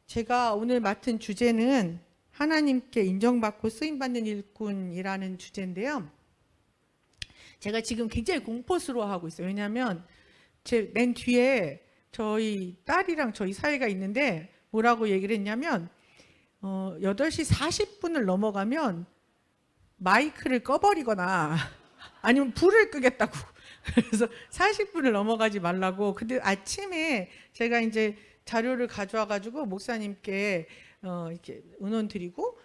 제가 오늘 맡은 주제는 하나님께 인정받고 쓰임받는 일꾼이라는 주제인데요. 제가 지금 굉장히 공포스러워하고 있어요. 왜냐하면 제 맨 뒤에 저희 딸이랑 저희 사이가 있는데 뭐라고 얘기를 했냐면 8시 40분을 넘어가면 마이크를 꺼버리거나 아니면 불을 끄겠다고. 그래서 40분을 넘어가지 말라고. 근데 아침에 제가 이제 자료를 가져와 가지고 목사님께 이렇게 의논 드리고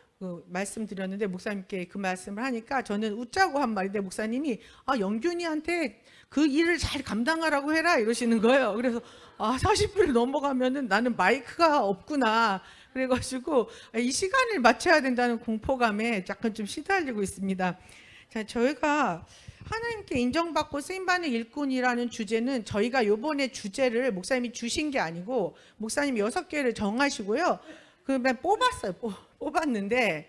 말씀드렸는데, 목사님께 그 말씀을 하니까 저는 웃자고 한 말인데 목사님이 영균이한테 그 일을 잘 감당하라고 해라 이러시는 거예요. 그래서 40분을 넘어가면은 나는 마이크가 없구나. 그래가지고 이 시간을 맞춰야 된다는 공포감에 약간 좀 시달리고 있습니다. 자, 저희가 하나님께 인정받고 쓰임받는 일꾼이라는 주제는 저희가 요번에 주제를 목사님이 주신 게 아니고 목사님이 6개를 정하시고요. 그러면 뽑았는데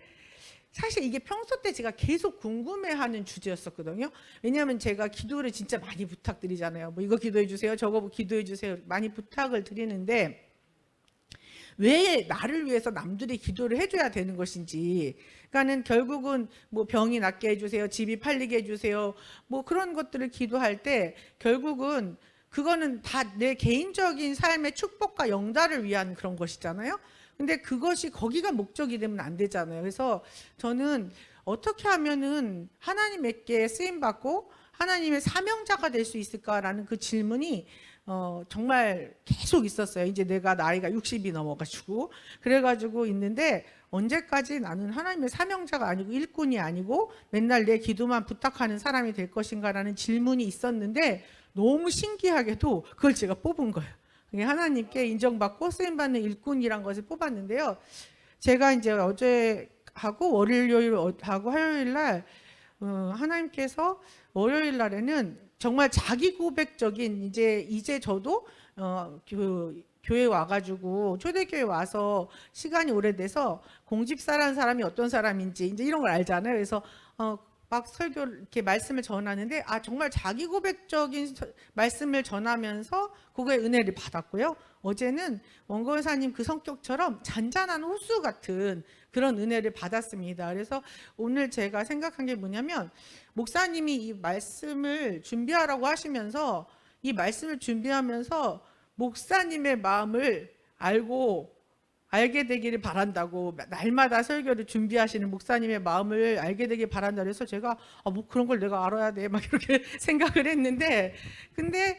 사실 이게 평소 때 제가 계속 궁금해하는 주제였었거든요. 왜냐하면 제가 기도를 진짜 많이 부탁드리잖아요. 뭐 이거 기도해 주세요, 저거 기도해 주세요, 많이 부탁을 드리는데 왜 나를 위해서 남들이 기도를 해줘야 되는 것인지, 그러니까는 결국은 뭐 병이 낫게 해주세요, 집이 팔리게 해주세요, 뭐 그런 것들을 기도할 때 결국은 그거는 다 내 개인적인 삶의 축복과 영달을 위한 그런 것이잖아요. 근데 그것이 거기가 목적이 되면 안 되잖아요. 그래서 저는 어떻게 하면은 하나님께 쓰임받고 하나님의 사명자가 될 수 있을까라는 그 질문이 정말 계속 있었어요. 이제 내가 나이가 60이 넘어가지고 그래가지고 있는데, 언제까지 나는 하나님의 사명자가 아니고 일꾼이 아니고 맨날 내 기도만 부탁하는 사람이 될 것인가라는 질문이 있었는데, 너무 신기하게도 그걸 제가 뽑은 거예요. 하나님께 인정받고 쓰임받는 일꾼이란 것을 뽑았는데요. 제가 이제 어제 하고 월요일 하고 화요일 날 하나님께서 월요일 날에는 정말 자기 고백적인, 이제 저도 교회 와가지고 초대교회 와서 시간이 오래돼서 공집사라는 사람이 어떤 사람인지 이제 이런 걸 알잖아요. 그래서 막 설교 이렇게 말씀을 전하는데 정말 자기 고백적인 말씀을 전하면서 그거에 은혜를 받았고요. 어제는 원고사님 그 성격처럼 잔잔한 호수 같은 그런 은혜를 받았습니다. 그래서 오늘 제가 생각한 게 뭐냐면, 목사님이 이 말씀을 준비하라고 하시면서 이 말씀을 준비하면서 목사님의 마음을 알게 되기를 바란다고, 날마다 설교를 준비하시는 목사님의 마음을 알게 되길 바란다 그래서 제가 뭐 그런 걸 내가 알아야 돼 막 이렇게 생각을 했는데, 근데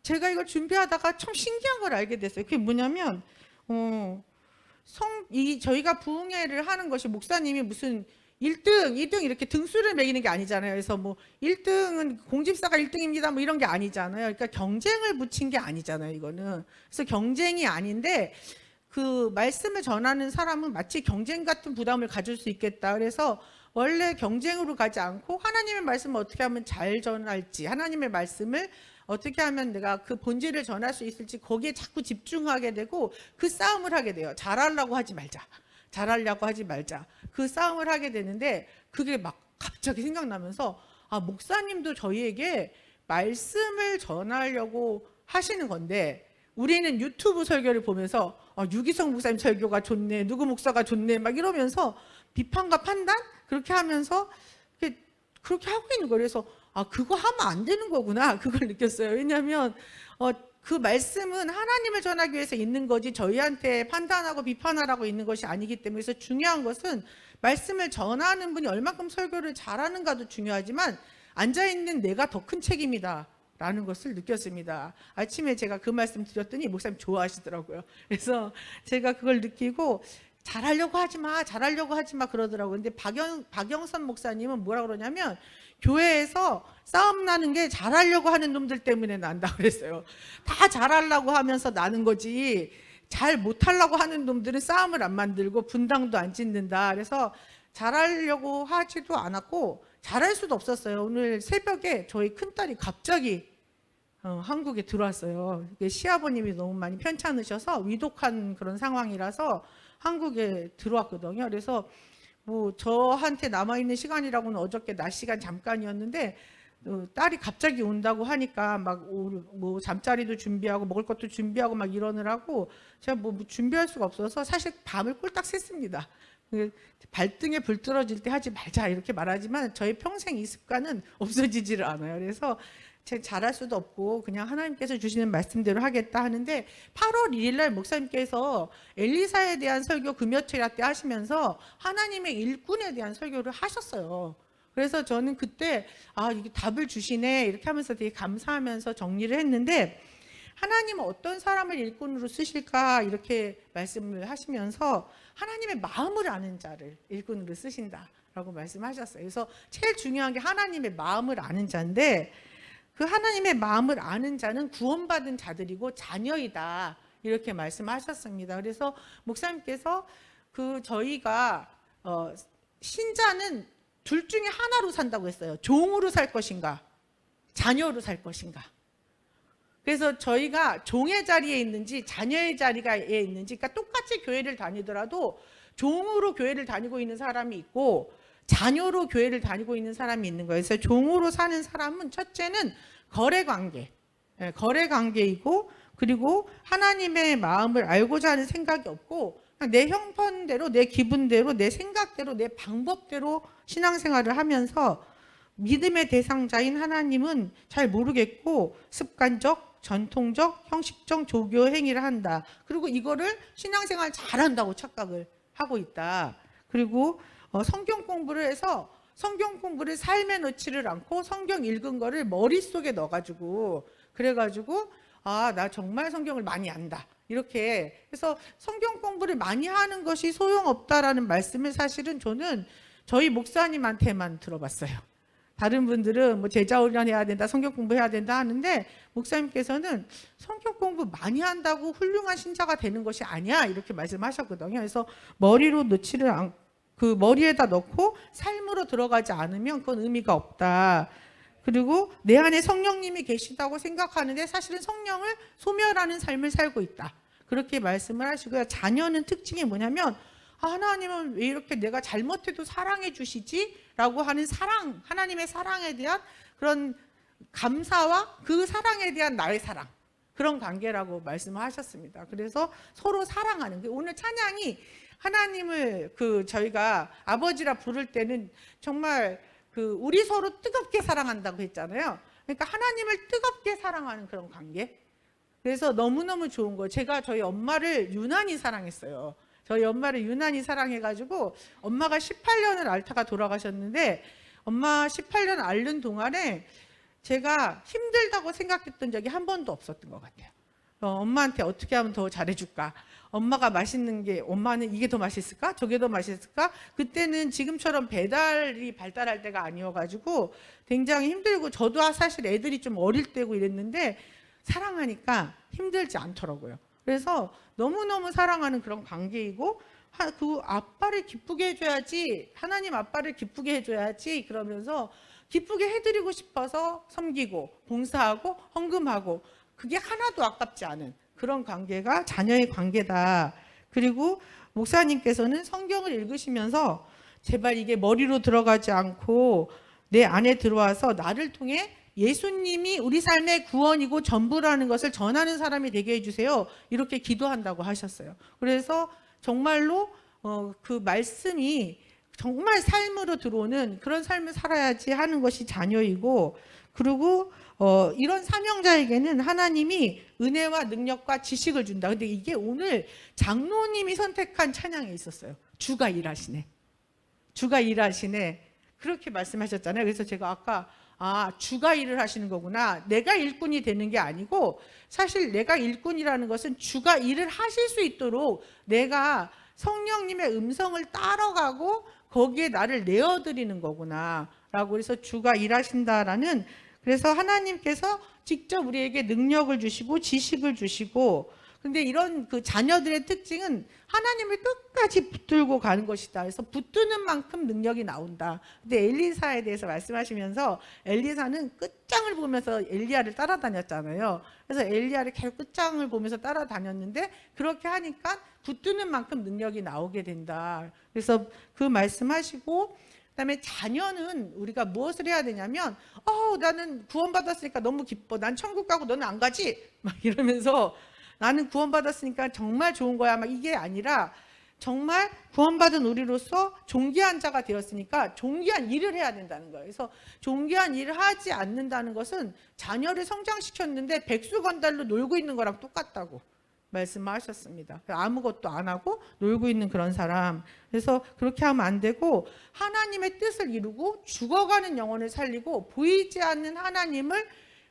제가 이걸 준비하다가 참 신기한 걸 알게 됐어요. 그게 뭐냐면 저희가 부흥회를 하는 것이 목사님이 무슨 1등, 2등 이렇게 등수를 매기는 게 아니잖아요. 그래서 뭐 1등은 공집사가 1등입니다 뭐 이런 게 아니잖아요. 그러니까 경쟁을 붙인 게 아니잖아요, 이거는. 그래서 경쟁이 아닌데 그 말씀을 전하는 사람은 마치 경쟁 같은 부담을 가질 수 있겠다. 그래서 원래 경쟁으로 가지 않고 하나님의 말씀을 어떻게 하면 잘 전할지, 하나님의 말씀을 어떻게 하면 내가 그 본질을 전할 수 있을지 거기에 자꾸 집중하게 되고 그 싸움을 하게 돼요. 잘하려고 하지 말자. 그 싸움을 하게 되는데, 그게 막 갑자기 생각나면서 목사님도 저희에게 말씀을 전하려고 하시는 건데, 우리는 유튜브 설교를 보면서 유기성 목사님 설교가 좋네, 누구 목사가 좋네 막 이러면서 비판과 판단 그렇게 하면서 그렇게 하고 있는 거예요. 그래서 그거 하면 안 되는 거구나, 그걸 느꼈어요. 왜냐하면 그 말씀은 하나님을 전하기 위해서 있는 거지 저희한테 판단하고 비판하라고 있는 것이 아니기 때문에, 그래서 중요한 것은 말씀을 전하는 분이 얼마큼 설교를 잘하는가도 중요하지만 앉아있는 내가 더 큰 책임이다 라는 것을 느꼈습니다. 아침에 제가 그 말씀 드렸더니 목사님 좋아하시더라고요. 그래서 제가 그걸 느끼고 잘하려고 하지 마 그러더라고요. 근데 박영선 목사님은 뭐라 그러냐면, 교회에서 싸움 나는 게 잘하려고 하는 놈들 때문에 난다 그랬어요. 다 잘하려고 하면서 나는 거지 잘 못하려고 하는 놈들은 싸움을 안 만들고 분당도 안 짓는다. 그래서 잘하려고 하지도 않았고 잘할 수도 없었어요. 오늘 새벽에 저희 큰딸이 갑자기 한국에 들어왔어요. 시아버님이 너무 많이 편찮으셔서 위독한 그런 상황이라서 한국에 들어왔거든요. 그래서 뭐 저한테 남아있는 시간이라고는 어저께 낮 시간 잠깐이었는데 딸이 갑자기 온다고 하니까 막 뭐 잠자리도 준비하고 먹을 것도 준비하고 막 이러느라고 제가 뭐 준비할 수가 없어서 사실 밤을 꼴딱 샜습니다. 발등에 불 떨어질 때 하지 말자 이렇게 말하지만 저희 평생 이 습관은 없어지지를 않아요. 그래서 제가 잘할 수도 없고 그냥 하나님께서 주시는 말씀대로 하겠다 하는데 8월 1일 날 목사님께서 엘리사에 대한 설교 금요철야 때 하시면서 하나님의 일꾼에 대한 설교를 하셨어요. 그래서 저는 그때 이게 답을 주시네 이렇게 하면서 되게 감사하면서 정리를 했는데 하나님은 어떤 사람을 일꾼으로 쓰실까 이렇게 말씀을 하시면서 하나님의 마음을 아는 자를 일꾼으로 쓰신다라고 말씀하셨어요. 그래서 제일 중요한 게 하나님의 마음을 아는 자인데 그 하나님의 마음을 아는 자는 구원받은 자들이고 자녀이다 이렇게 말씀하셨습니다. 그래서 목사님께서 저희가 신자는 둘 중에 하나로 산다고 했어요. 종으로 살 것인가 자녀로 살 것인가. 그래서 저희가 종의 자리에 있는지 자녀의 자리에 있는지, 그러니까 똑같이 교회를 다니더라도 종으로 교회를 다니고 있는 사람이 있고 자녀로 교회를 다니고 있는 사람이 있는 거예요. 그래서 종으로 사는 사람은 첫째는 거래 관계이고, 그리고 하나님의 마음을 알고자 하는 생각이 없고 내 형편대로, 내 기분대로, 내 생각대로, 내 방법대로 신앙생활을 하면서 믿음의 대상자인 하나님은 잘 모르겠고 습관적, 전통적, 형식적 조교 행위를 한다. 그리고 이거를 신앙생활 잘한다고 착각을 하고 있다. 그리고 성경 공부를 해서 성경 공부를 삶에 넣지를 않고 성경 읽은 거를 머릿속에 넣어가지고 그래가지고 나 정말 성경을 많이 안다. 이렇게 해서 성경 공부를 많이 하는 것이 소용없다라는 말씀을 사실은 저는 저희 목사님한테만 들어봤어요. 다른 분들은 뭐 제자 훈련해야 된다, 성경 공부해야 된다 하는데 목사님께서는 성경 공부 많이 한다고 훌륭한 신자가 되는 것이 아니야 이렇게 말씀하셨거든요. 그래서 머리로 넣지를 않고 그 머리에다 넣고 삶으로 들어가지 않으면 그건 의미가 없다. 그리고 내 안에 성령님이 계시다고 생각하는데 사실은 성령을 소멸하는 삶을 살고 있다. 그렇게 말씀을 하시고요. 자녀는 특징이 뭐냐면 하나님은 왜 이렇게 내가 잘못해도 사랑해 주시지? 라고 하는 사랑, 하나님의 사랑에 대한 그런 감사와 그 사랑에 대한 나의 사랑, 그런 관계라고 말씀을 하셨습니다. 그래서 서로 사랑하는, 오늘 찬양이 하나님을 저희가 아버지라 부를 때는 정말 우리 서로 뜨겁게 사랑한다고 했잖아요. 그러니까 하나님을 뜨겁게 사랑하는 그런 관계. 그래서 너무너무 좋은 거예요. 제가 저희 엄마를 유난히 사랑했어요. 저희 엄마를 유난히 사랑해가지고 엄마가 18년을 앓다가 돌아가셨는데 엄마 18년 앓는 동안에 제가 힘들다고 생각했던 적이 한 번도 없었던 것 같아요. 엄마한테 어떻게 하면 더 잘해줄까? 엄마가 맛있는 게, 엄마는 이게 더 맛있을까? 저게 더 맛있을까? 그때는 지금처럼 배달이 발달할 때가 아니어가지고 굉장히 힘들고, 저도 사실 애들이 좀 어릴 때고 이랬는데 사랑하니까 힘들지 않더라고요. 그래서 너무너무 사랑하는 그런 관계이고, 그 아빠를 기쁘게 해줘야지, 하나님 아빠를 기쁘게 해줘야지 그러면서 기쁘게 해드리고 싶어서 섬기고 봉사하고 헌금하고, 그게 하나도 아깝지 않은 그런 관계가 자녀의 관계다. 그리고 목사님께서는 성경을 읽으시면서 제발 이게 머리로 들어가지 않고 내 안에 들어와서 나를 통해 예수님이 우리 삶의 구원이고 전부라는 것을 전하는 사람이 되게 해주세요. 이렇게 기도한다고 하셨어요. 그래서 정말로 그 말씀이 정말 삶으로 들어오는 그런 삶을 살아야지 하는 것이 자녀이고, 그리고 이런 사명자에게는 하나님이 은혜와 능력과 지식을 준다. 근데 이게 오늘 장로님이 선택한 찬양에 있었어요. 주가 일하시네. 주가 일하시네. 그렇게 말씀하셨잖아요. 그래서 제가 아까 주가 일을 하시는 거구나. 내가 일꾼이 되는 게 아니고, 사실 내가 일꾼이라는 것은 주가 일을 하실 수 있도록 내가 성령님의 음성을 따라가고 거기에 나를 내어드리는 거구나 라고. 그래서 주가 일하신다라는, 그래서 하나님께서 직접 우리에게 능력을 주시고 지식을 주시고, 근데 이런 그 자녀들의 특징은 하나님을 끝까지 붙들고 가는 것이다. 그래서 붙드는 만큼 능력이 나온다. 근데 엘리사에 대해서 말씀하시면서 엘리사는 끝장을 보면서 엘리야를 따라다녔잖아요. 그래서 엘리야를 계속 끝장을 보면서 따라다녔는데 그렇게 하니까 붙드는 만큼 능력이 나오게 된다. 그래서 그 말씀하시고, 그다음에 자녀는 우리가 무엇을 해야 되냐면 나는 구원받았으니까 너무 기뻐. 난 천국 가고 너는 안 가지? 막 이러면서 나는 구원받았으니까 정말 좋은 거야. 막 이게 아니라 정말 구원받은 우리로서 존귀한 자가 되었으니까 존귀한 일을 해야 된다는 거예요. 그래서 존귀한 일을 하지 않는다는 것은 자녀를 성장시켰는데 백수건달로 놀고 있는 거랑 똑같다고 말씀하셨습니다. 아무것도 안 하고 놀고 있는 그런 사람. 그래서 그렇게 하면 안 되고 하나님의 뜻을 이루고 죽어가는 영혼을 살리고 보이지 않는 하나님을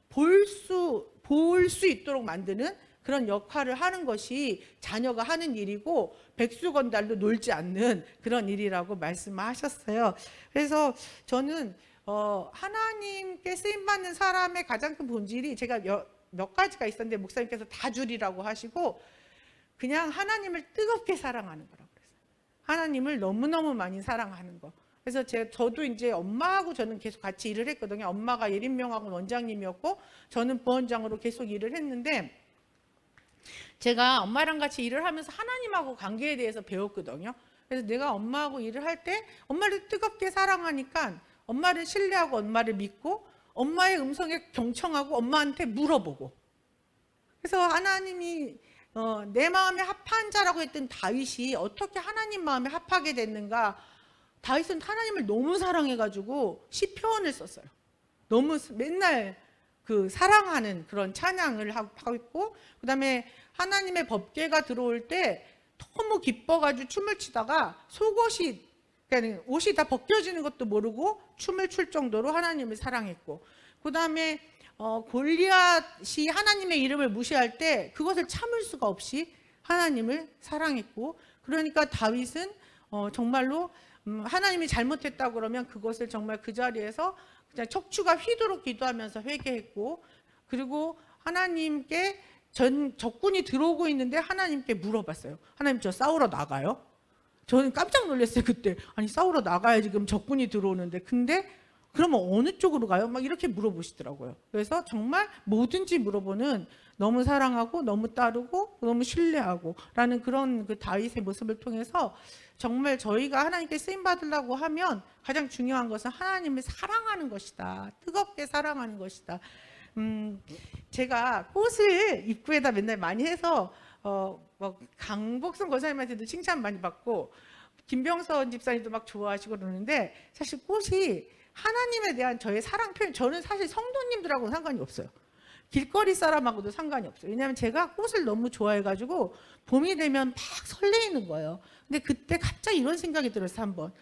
볼 수 있도록 만드는 그런 역할을 하는 것이 자녀가 하는 일이고 백수건달로 놀지 않는 그런 일이라고 말씀하셨어요. 그래서 저는 하나님께 쓰임받는 사람의 가장 큰 본질이 제가 몇 가지가 있었는데 목사님께서 다 줄이라고 하시고 그냥 하나님을 뜨겁게 사랑하는 거라고 그랬어요. 하나님을 너무너무 많이 사랑하는 거. 그래서 저도 이제 엄마하고 저는 계속 같이 일을 했거든요. 엄마가 예린명학원 원장님이었고 저는 부원장으로 계속 일을 했는데 제가 엄마랑 같이 일을 하면서 하나님하고 관계에 대해서 배웠거든요. 그래서 내가 엄마하고 일을 할 때 엄마를 뜨겁게 사랑하니까 엄마를 신뢰하고 엄마를 믿고 엄마의 음성에 경청하고 엄마한테 물어보고. 그래서 하나님이 내 마음에 합한 자라고 했던 다윗이 어떻게 하나님 마음에 합하게 됐는가. 다윗은 하나님을 너무 사랑해가지고 시편을 썼어요. 너무 맨날 그 사랑하는 그런 찬양을 하고 있고, 그 다음에 하나님의 법궤가 들어올 때 너무 기뻐가지고 춤을 추다가 속옷이, 그러니까 옷이 다 벗겨지는 것도 모르고 춤을 출 정도로 하나님을 사랑했고, 그 다음에 골리앗이 하나님의 이름을 무시할 때 그것을 참을 수가 없이 하나님을 사랑했고, 그러니까 다윗은 정말로 하나님이 잘못했다고 그러면 그것을 정말 그 자리에서 그냥 척추가 휘도록 기도하면서 회개했고, 그리고 하나님께 적군이 들어오고 있는데 하나님께 물어봤어요. 하나님, 저 싸우러 나가요? 저는 깜짝 놀랐어요. 그때. 아니, 싸우러 나가야 지금 적군이 들어오는데, 근데 그러면 어느 쪽으로 가요? 막 이렇게 물어보시더라고요. 그래서 정말 뭐든지 물어보는, 너무 사랑하고 너무 따르고 너무 신뢰하고 라는 그런 그 다윗의 모습을 통해서 정말 저희가 하나님께 쓰임 받으려고 하면 가장 중요한 것은 하나님을 사랑하는 것이다. 뜨겁게 사랑하는 것이다. 제가 꽃을 입구에다 맨날 많이 해서 강복성 권사님한테도 칭찬 많이 받고 김병선 집사님도 막 좋아하시고 그러는데, 사실 꽃이 하나님에 대한 저의 사랑 표현, 저는 사실 성도님들하고는 상관이 없어요. 길거리 사람하고도 상관이 없어요. 왜냐하면 제가 꽃을 너무 좋아해가지고 봄이 되면 막 설레이는 거예요. 근데 그때 갑자기 이런 생각이 들었어요. 한번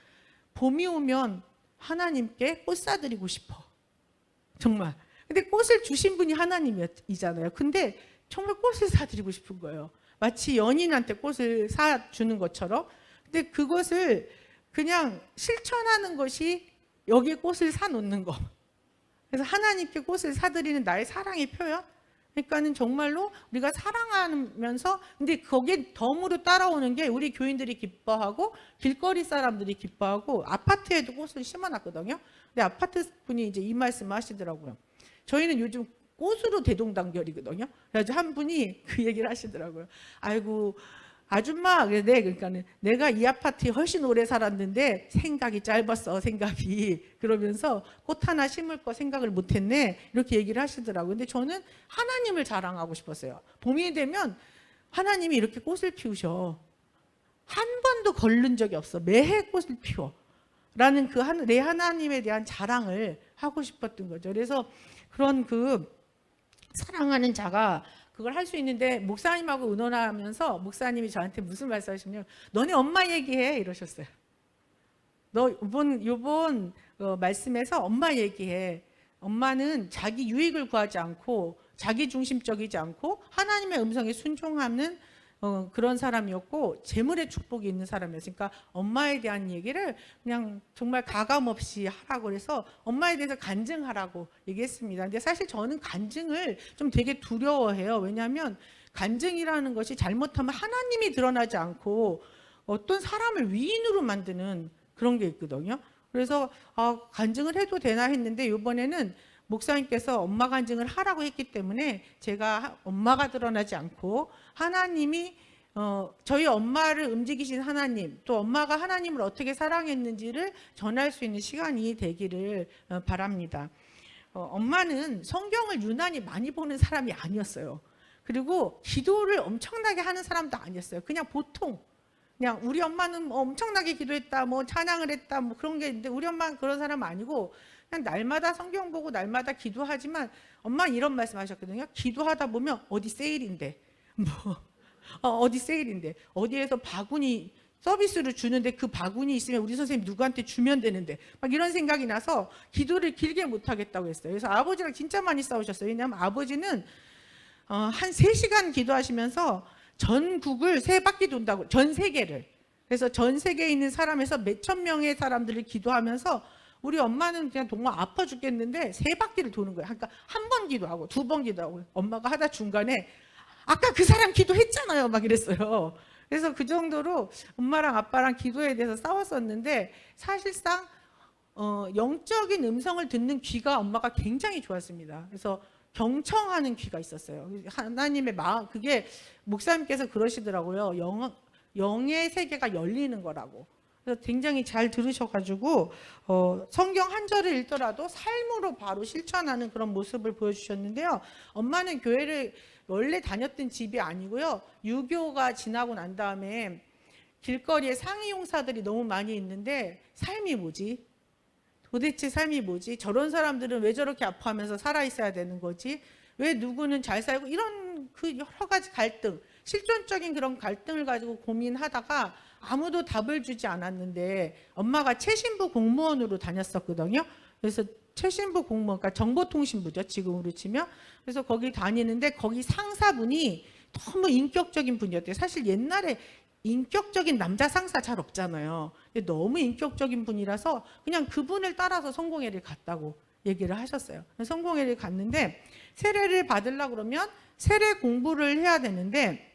봄이 오면 하나님께 꽃 사드리고 싶어. 정말. 근데 꽃을 주신 분이 하나님이잖아요. 근데 정말 꽃을 사드리고 싶은 거예요. 마치 연인한테 꽃을 사주는 것처럼. 근데 그것을 그냥 실천하는 것이 여기에 꽃을 사놓는 거. 그래서 하나님께 꽃을 사드리는 나의 사랑의 표현. 그러니까는 정말로 우리가 사랑하면서, 근데 거기에 덤으로 따라오는 게 우리 교인들이 기뻐하고 길거리 사람들이 기뻐하고, 아파트에도 꽃을 심어놨거든요. 근데 아파트 분이 이제 이 말씀을 하시더라고요. 저희는 요즘 꽃으로 대동단결이거든요. 그래서 한 분이 그 얘기를 하시더라고요. 아이고 아줌마, 그러니까는 내가 이 아파트에 훨씬 오래 살았는데 생각이 짧았어, 생각이. 그러면서 꽃 하나 심을 거 생각을 못했네, 이렇게 얘기를 하시더라고요. 근데 저는 하나님을 자랑하고 싶었어요. 봄이 되면 하나님이 이렇게 꽃을 피우셔. 한 번도 걸른 적이 없어. 매해 꽃을 피워. 라는 내 하나님에 대한 자랑을 하고 싶었던 거죠. 그래서 그런 그 사랑하는 자가 그걸 할 수 있는데, 목사님하고 의논하면서 목사님이 저한테 무슨 말씀하시냐면, 너네 엄마 얘기해 이러셨어요. 너 요번 말씀에서 엄마 얘기해. 엄마는 자기 유익을 구하지 않고 자기 중심적이지 않고 하나님의 음성에 순종하는 그런 사람이었고 재물의 축복이 있는 사람이었으니까 엄마에 대한 얘기를 그냥 정말 가감 없이 하라고 해서 엄마에 대해서 간증하라고 얘기했습니다. 근데 사실 저는 간증을 좀 되게 두려워해요. 왜냐하면 간증이라는 것이 잘못하면 하나님이 드러나지 않고 어떤 사람을 위인으로 만드는 그런 게 있거든요. 그래서 간증을 해도 되나 했는데, 이번에는 목사님께서 엄마 간증을 하라고 했기 때문에 제가 엄마가 드러나지 않고 하나님이 저희 엄마를 움직이신 하나님, 또 엄마가 하나님을 어떻게 사랑했는지를 전할 수 있는 시간이 되기를 바랍니다. 엄마는 성경을 유난히 많이 보는 사람이 아니었어요. 그리고 기도를 엄청나게 하는 사람도 아니었어요. 그냥 보통, 그냥 우리 엄마는 뭐 엄청나게 기도했다, 뭐 찬양을 했다, 뭐 그런 게 있는데 우리 엄마는 그런 사람 아니고 그냥 날마다 성경 보고 날마다 기도하지만 엄마는 이런 말씀하셨거든요. 기도하다 보면 어디 세일인데, 뭐 어디 세일인데, 어디에서 바구니 서비스를 주는데 그 바구니 있으면 우리 선생님 누구한테 주면 되는데 막 이런 생각이 나서 기도를 길게 못 하겠다고 했어요. 그래서 아버지랑 진짜 많이 싸우셨어요. 왜냐하면 아버지는 한 3시간 기도하시면서 전국을 3바퀴 돈다고, 전 세계를. 그래서 전 세계에 있는 사람에서 몇천 명의 사람들을 기도하면서 우리 엄마는 그냥 정말 아파 죽겠는데 3바퀴를 도는 거예요. 그러니까 한 번 기도하고 2번 기도하고 엄마가 하다 중간에 아까 그 사람 기도했잖아요 막 이랬어요. 그래서 그 정도로 엄마랑 아빠랑 기도에 대해서 싸웠었는데 사실상 영적인 음성을 듣는 귀가 엄마가 굉장히 좋았습니다. 그래서 경청하는 귀가 있었어요. 하나님의 마음, 그게 목사님께서 그러시더라고요. 영의 세계가 열리는 거라고. 그래서 굉장히 잘 들으셔가지고 성경 한 절을 읽더라도 삶으로 바로 실천하는 그런 모습을 보여주셨는데요. 엄마는 교회를 원래 다녔던 집이 아니고요. 유교가 지나고 난 다음에 길거리에 상위용사들이 너무 많이 있는데 삶이 뭐지? 도대체 삶이 뭐지? 저런 사람들은 왜 저렇게 아파하면서 살아있어야 되는 거지? 왜 누구는 잘 살고, 이런 그 여러 가지 갈등, 실존적인 그런 갈등을 가지고 고민하다가 아무도 답을 주지 않았는데 엄마가 최신부 공무원으로 다녔었거든요. 그래서 최신부 공무원, 그러니까 정보통신부죠, 지금으로 치면. 그래서 거기 다니는데 거기 상사분이 너무 인격적인 분이었대요. 사실 옛날에 인격적인 남자 상사 잘 없잖아요. 근데 너무 인격적인 분이라서 그냥 그분을 따라서 성공회를 갔다고 얘기를 하셨어요. 성공회를 갔는데 세례를 받으려고 그러면 세례 공부를 해야 되는데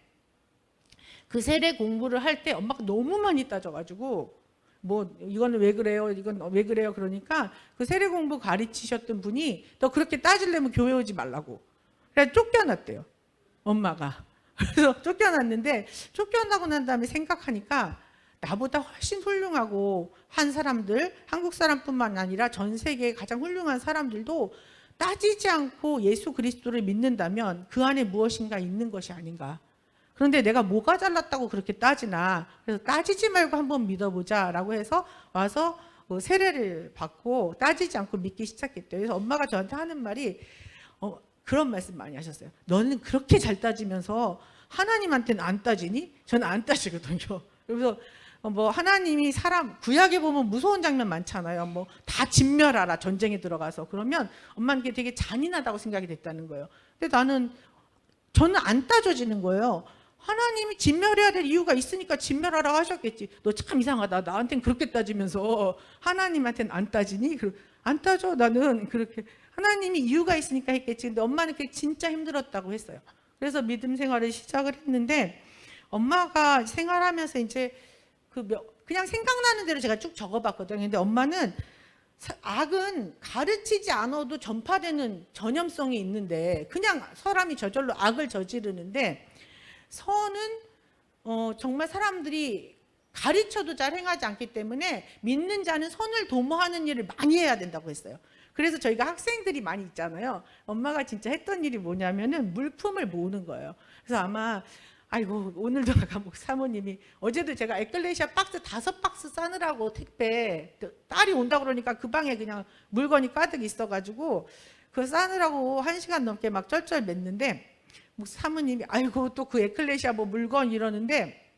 그 세례 공부를 할 때 엄마가 너무 많이 따져가지고 뭐 이거는 왜 그래요? 이건 왜 그래요? 그러니까 그 세례 공부 가르치셨던 분이 너 그렇게 따지려면 교회 오지 말라고. 그래서 쫓겨났대요. 엄마가. 그래서 쫓겨났는데 쫓겨나고 난 다음에 생각하니까 나보다 훨씬 훌륭하고 한 사람들, 한국 사람뿐만 아니라 전 세계의 가장 훌륭한 사람들도 따지지 않고 예수 그리스도를 믿는다면 그 안에 무엇인가 있는 것이 아닌가. 그런데 내가 뭐가 잘났다고 그렇게 따지나. 그래서 따지지 말고 한번 믿어보자 라고 해서 와서 세례를 받고 따지지 않고 믿기 시작했대요. 그래서 엄마가 저한테 하는 말이 그런 말씀 많이 하셨어요. 너는 그렇게 잘 따지면서 하나님한테는 안 따지니? 저는 안 따지거든요. 그래서 뭐 하나님이 사람, 구약에 보면 무서운 장면 많잖아요. 뭐 다 진멸하라, 전쟁에 들어가서. 그러면 엄마는 그게 되게 잔인하다고 생각이 됐다는 거예요. 근데 저는 안 따져지는 거예요. 하나님이 진멸해야 될 이유가 있으니까 진멸하라고 하셨겠지. 너 참 이상하다. 나한테는 그렇게 따지면서 하나님한테는 안 따지니? 안 따져. 나는 그렇게 하나님이 이유가 있으니까 했겠지. 근데 엄마는 그게 진짜 힘들었다고 했어요. 그래서 믿음 생활을 시작을 했는데 엄마가 생활하면서 이제 그냥 생각나는 대로 제가 쭉 적어봤거든요. 근데 엄마는 악은 가르치지 않아도 전파되는 전염성이 있는데 그냥 사람이 저절로 악을 저지르는데 선은 정말 사람들이 가르쳐도 잘 행하지 않기 때문에 믿는 자는 선을 도모하는 일을 많이 해야 된다고 했어요. 그래서 저희가 학생들이 많이 있잖아요. 엄마가 진짜 했던 일이 뭐냐면은 물품을 모으는 거예요. 그래서 아마 아이고 오늘도 아까 사모님이 어제도 제가 에클레시아 박스 5박스 싸느라고 택배 딸이 온다 그러니까 그 방에 그냥 물건이 가득 있어가지고 그거 싸느라고 1시간 넘게 막 쩔쩔 맸는데 사모님이 아이고 또 그 에클레시아 뭐 물건 이러는데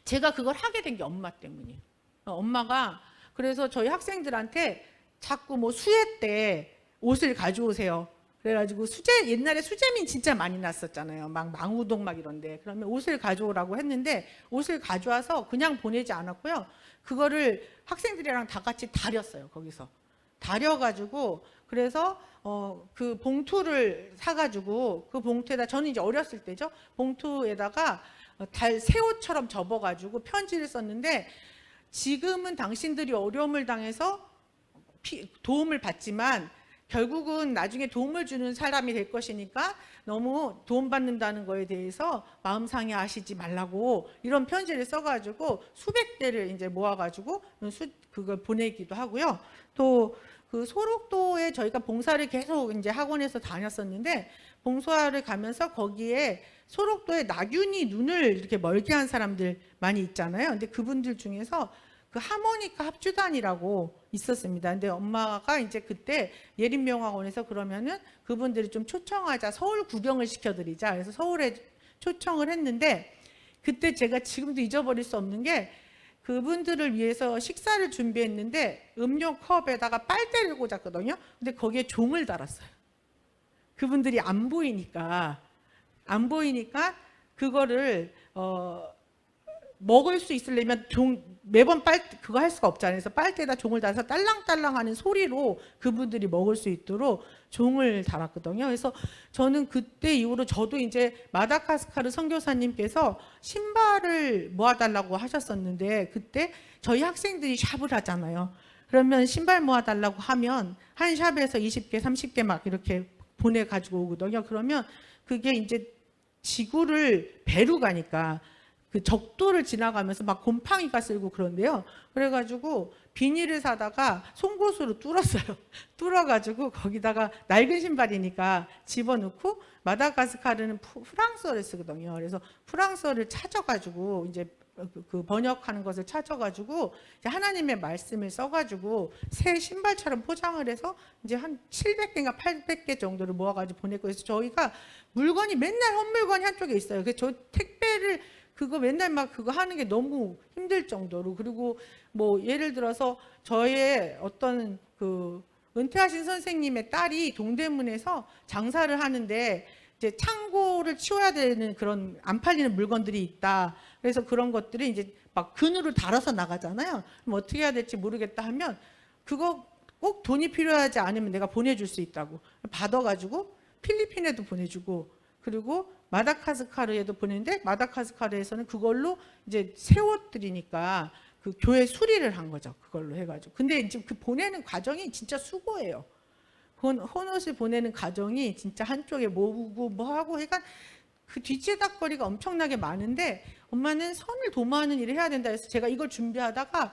제가 그걸 하게 된 게 엄마 때문이에요. 엄마가 그래서 저희 학생들한테 자꾸 뭐 수회 때 옷을 가져오세요. 그래가지고 옛날에 수재민 진짜 많이 났었잖아요. 막 망우동 막 이런데. 그러면 옷을 가져오라고 했는데 옷을 가져와서 그냥 보내지 않았고요. 그거를 학생들이랑 다 같이 다렸어요. 거기서. 다려가지고 그래서 그 봉투를 사가지고 그 봉투에다 저는 이제 어렸을 때죠. 봉투에다가 새 옷처럼 접어가지고 편지를 썼는데 지금은 당신들이 어려움을 당해서 도움을 받지만 결국은 나중에 도움을 주는 사람이 될 것이니까 너무 도움받는다는 거에 대해서 마음 상해하시지 말라고 이런 편지를 써가지고 수백 대를 이제 모아가지고 그걸 보내기도 하고요. 또 그 소록도에 저희가 봉사를 계속 이제 학원에서 다녔었는데 봉사를 가면서 거기에 소록도에 나균이 눈을 이렇게 멀게 한 사람들 많이 있잖아요. 근데 그분들 중에서 그 하모니카 합주단이라고 있었습니다. 근데 엄마가 이제 그때 예림명학원에서 그러면은 그분들이 좀 초청하자, 서울 구경을 시켜드리자. 그래서 서울에 초청을 했는데 그때 제가 지금도 잊어버릴 수 없는 게 그분들을 위해서 식사를 준비했는데 음료 컵에다가 빨대를 꽂았거든요. 근데 거기에 종을 달았어요. 그분들이 안 보이니까 그거를 먹을 수 있으려면 매번 그거 할 수가 없잖아요. 그래서 빨대에다 종을 달아서 딸랑딸랑하는 소리로 그분들이 먹을 수 있도록 종을 달았거든요. 그래서 저는 그때 이후로 저도 이제 마다가스카르 선교사님께서 신발을 모아달라고 하셨었는데 그때 저희 학생들이 샵을 하잖아요. 그러면 신발 모아달라고 하면 한 샵에서 20개, 30개 막 이렇게 보내가지고 오거든요. 그러면 그게 이제 지구를 배로 가니까 그 적도를 지나가면서 막 곰팡이가 쓸고 그런데요. 그래가지고 비닐을 사다가 송곳으로 뚫었어요. 뚫어가지고 거기다가 낡은 신발이니까 집어넣고 마다가스카르는 프랑스어를 쓰거든요. 그래서 프랑스어를 찾아가지고 이제 그 번역하는 것을 찾아가지고 이제 하나님의 말씀을 써가지고 새 신발처럼 포장을 해서 이제 한 700개인가 800개 정도를 모아가지고 보냈고 그래서 저희가 물건이 맨날 헛물건이 한쪽에 있어요. 그래서 저 택배를 그거 맨날 막 그거 하는 게 너무 힘들 정도로 그리고 뭐 예를 들어서 저의 어떤 그 은퇴하신 선생님의 딸이 동대문에서 장사를 하는데 이제 창고를 치워야 되는 그런 안 팔리는 물건들이 있다. 그래서 그런 것들이 이제 막 그늘을 달아서 나가잖아요. 그럼 어떻게 해야 될지 모르겠다 하면 그거 꼭 돈이 필요하지 않으면 내가 보내줄 수 있다고 받아가지고 필리핀에도 보내주고 그리고 마다가스카르에도 보냈는데 마다가스카르에서는 그걸로 이제 새 옷들이니까 그 교회 수리를 한 거죠. 그걸로 해가지고. 근데 이제 그 보내는 과정이 진짜 수고예요. 헌옷을 보내는 과정이 진짜 한쪽에 모으고 뭐 하고 해가 그 뒷제닥거리가 엄청나게 많은데 엄마는 선을 도모하는 일을 해야 된다 해서 제가 이걸 준비하다가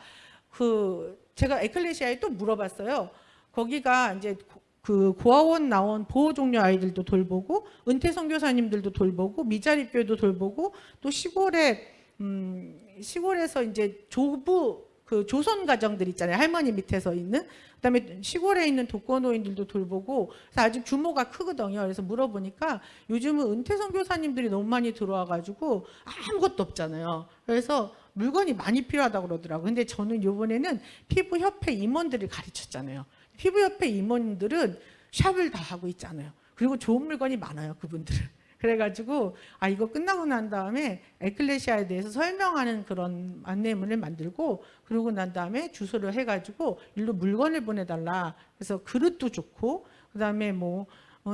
제가 에클레시아에 또 물어봤어요. 거기가 이제 그 고아원 나온 보호 종료 아이들도 돌보고 은퇴 선교사님들도 돌보고 미자립교회도 돌보고 또 시골에서 이제 그 조선 가정들 있잖아요. 할머니 밑에서 있는 그다음에 시골에 있는 독거노인들도 돌보고 그래서 아주 규모가 크거든요. 그래서 물어보니까 요즘은 은퇴 선교사님들이 너무 많이 들어와가지고 아무것도 없잖아요. 그래서 물건이 많이 필요하다고 그러더라고요. 근데 저는 이번에는 피부협회 임원들을 가르쳤잖아요. 피부협회 임원들은 샵을 다 하고 있잖아요. 그리고 좋은 물건이 많아요. 그분들은. 그래가지고 이거 끝나고 난 다음에 에클레시아에 대해서 설명하는 그런 안내문을 만들고 그러고 난 다음에 주소를 해가지고 일로 물건을 보내달라. 그래서 그릇도 좋고 그다음에 뭐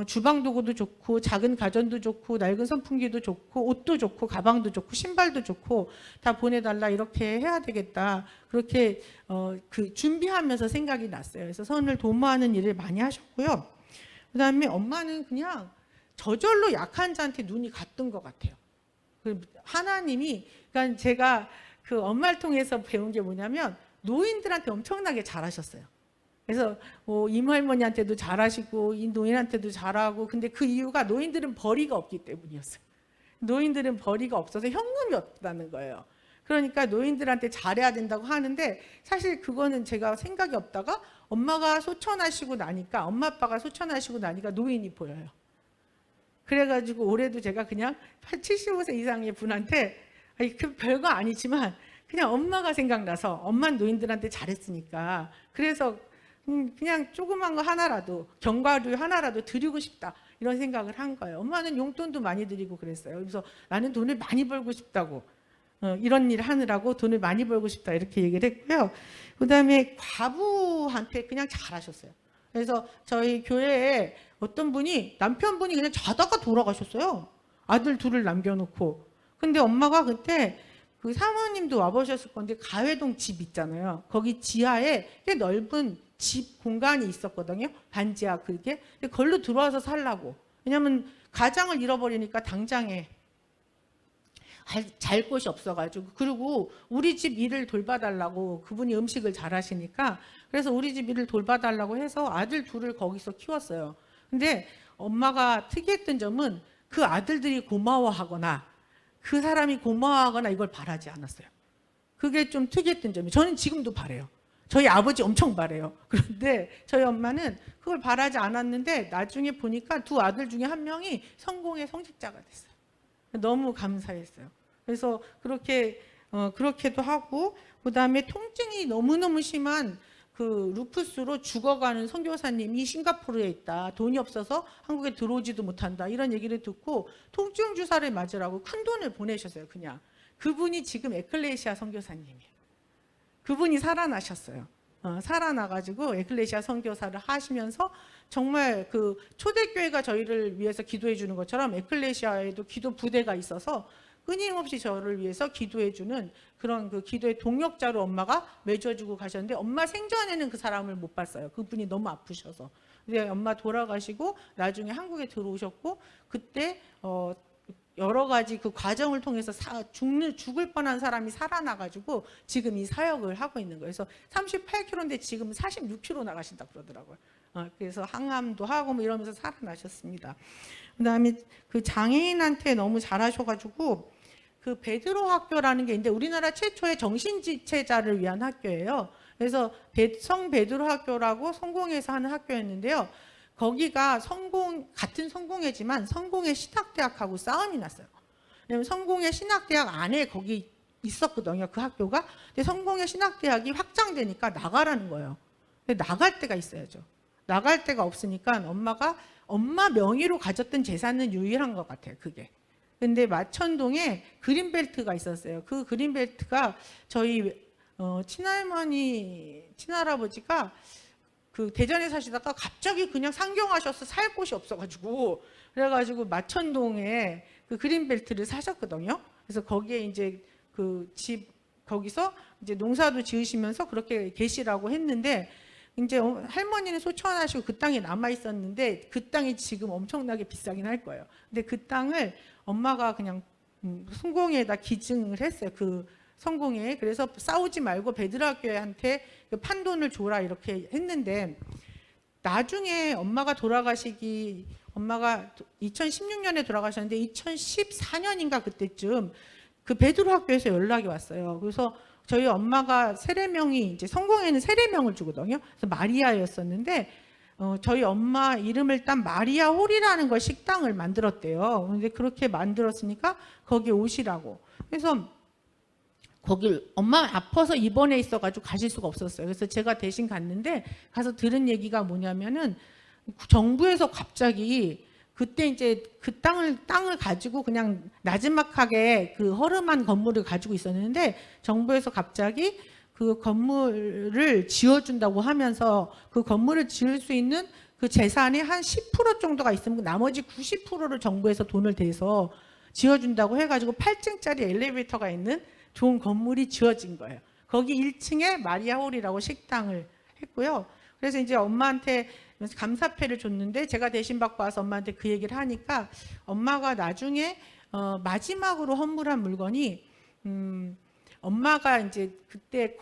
주방 도구도 좋고 작은 가전도 좋고 낡은 선풍기도 좋고 옷도 좋고 가방도 좋고 신발도 좋고 다 보내달라 이렇게 해야 되겠다. 그렇게 그 준비하면서 생각이 났어요. 그래서 선을 도모하는 일을 많이 하셨고요. 그다음에 엄마는 그냥 저절로 약한 자한테 눈이 갔던 것 같아요. 하나님이 그러니까 제가 그 엄마를 통해서 배운 게 뭐냐면 노인들한테 엄청나게 잘하셨어요. 그래서 이모 할머니한테도 잘하시고 이 노인한테도 잘하고 근데 그 이유가 노인들은 벌이가 없기 때문이었어요. 노인들은 벌이가 없어서 현금이 없다는 거예요. 그러니까 노인들한테 잘해야 된다고 하는데 사실 그거는 제가 생각이 없다가 엄마가 소천하시고 나니까 엄마 아빠가 소천하시고 나니까 노인이 보여요. 그래가지고 올해도 제가 그냥 75세 이상의 분한테 그 별거 아니지만 그냥 엄마가 생각나서 엄마 노인들한테 잘했으니까 그래서 그냥 조그만 거 하나라도 견과류 하나라도 드리고 싶다 이런 생각을 한 거예요. 엄마는 용돈도 많이 드리고 그랬어요. 그래서 나는 돈을 많이 벌고 싶다고 이런 일 하느라고 돈을 많이 벌고 싶다 이렇게 얘기를 했고요. 그다음에 과부한테 그냥 잘하셨어요. 그래서 저희 교회에 어떤 분이 남편분이 그냥 자다가 돌아가셨어요. 아들 둘을 남겨놓고. 근데 엄마가 그때 그 사모님도 와보셨을 건데 가회동 집 있잖아요. 거기 지하에 꽤 넓은 집 공간이 있었거든요. 반지하 그게. 근데 걸로 들어와서 살라고. 왜냐면 가장을 잃어버리니까 당장에 잘 곳이 없어가지고. 그리고 우리 집 일을 돌봐달라고, 그분이 음식을 잘하시니까 그래서 우리 집 일을 돌봐달라고 해서 아들 둘을 거기서 키웠어요. 근데 엄마가 특이했던 점은 그 아들들이 고마워하거나 그 사람이 고마워하거나 이걸 바라지 않았어요. 그게 좀 특이했던 점이에요. 저는 지금도 바래요. 저희 아버지 엄청 바래요. 그런데 저희 엄마는 그걸 바라지 않았는데 나중에 보니까 두 아들 중에 한 명이 성공의 성직자가 됐어요. 너무 감사했어요. 그래서 그렇게도 하고, 그다음에 통증이 너무너무 심한 그 루푸스로 죽어가는 선교사님이 싱가포르에 있다. 돈이 없어서 한국에 들어오지도 못한다. 이런 얘기를 듣고 통증 주사를 맞으라고 큰 돈을 보내셨어요. 그냥. 그분이 지금 에클레시아 선교사님이에요. 그분이 살아나셨어요. 살아나가지고 에클레시아 선교사를 하시면서 정말 그 초대교회가 저희를 위해서 기도해 주는 것처럼 에클레시아에도 기도 부대가 있어서 끊임없이 저를 위해서 기도해 주는 그런 그 기도의 동역자로 엄마가 맺어주고 가셨는데, 엄마 생전에는 그 사람을 못 봤어요. 그분이 너무 아프셔서. 근데 엄마 돌아가시고 나중에 한국에 들어오셨고, 그때 여러 가지 그 과정을 통해서 죽을 뻔한 사람이 살아나가지고 지금 이 사역을 하고 있는 거예요. 그래서 38kg인데 지금 46kg 나가신다 그러더라고요. 그래서 항암도 하고 뭐 이러면서 살아나셨습니다. 그다음에 그 장애인한테 너무 잘하셔가지고 그 베드로 학교라는 게 있는데 우리나라 최초의 정신지체자를 위한 학교예요. 그래서 성 베드로 학교라고 성공회에서 하는 학교였는데요. 거기가 같은 성공회지만 성공회 신학대학하고 싸움이 났어요. 왜냐면 성공회 신학대학 안에 거기 있었거든요. 그 학교가. 근데 성공회 신학대학이 확장되니까 나가라는 거예요. 근데 나갈 데가 있어야죠. 나갈 데가 없으니까 엄마 명의로 가졌던 재산은 유일한 것 같아요. 그게. 근데 마천동에 그린벨트가 있었어요. 그 그린벨트가 저희 친할아버지가 그 대전에 사시다가 갑자기 그냥 상경하셔서 살 곳이 없어가지고, 그래가지고 마천동에 그 그린벨트를 사셨거든요. 그래서 거기에 이제 그 집 거기서 이제 농사도 지으시면서 그렇게 계시라고 했는데, 이제 할머니는 소천하시고 그 땅이 남아 있었는데 그 땅이 지금 엄청나게 비싸긴 할 거예요. 근데 그 땅을 엄마가 그냥 성공회에다 기증을 했어요. 그 성공회에. 그래서 싸우지 말고 베드로학교한테 판돈을 줘라 이렇게 했는데, 나중에 엄마가 2016년에 돌아가셨는데 2014년인가 그때쯤 그 베드로학교에서 연락이 왔어요. 그래서 저희 엄마가 세례명이 이제 성공회는 세례명을 주거든요. 그래서 마리아였었는데 저희 엄마 이름을 딴 마리아 홀이라는 걸 식당을 만들었대요. 근데 그렇게 만들었으니까 거기 오시라고. 그래서 거길 엄마 아파서 입원해 있어가지고 가실 수가 없었어요. 그래서 제가 대신 갔는데 가서 들은 얘기가 뭐냐면은 정부에서 갑자기 그때 이제 그 땅을 가지고 그냥 나지막하게 그 허름한 건물을 가지고 있었는데 정부에서 갑자기 그 건물을 지어준다고 하면서 그 건물을 지을 수 있는 그 재산이 한 10% 정도가 있으면 나머지 90%를 정부에서 돈을 대서 지어준다고 해가지고 8층짜리 엘리베이터가 있는 좋은 건물이 지어진 거예요. 거기 1층에 마리아홀이라고 식당을 했고요. 그래서 이제 엄마한테 감사패를 줬는데 제가 대신 받고 와서 엄마한테 그 얘기를 하니까 엄마가 나중에 마지막으로 헌물한 물건이 엄마가 이제 그때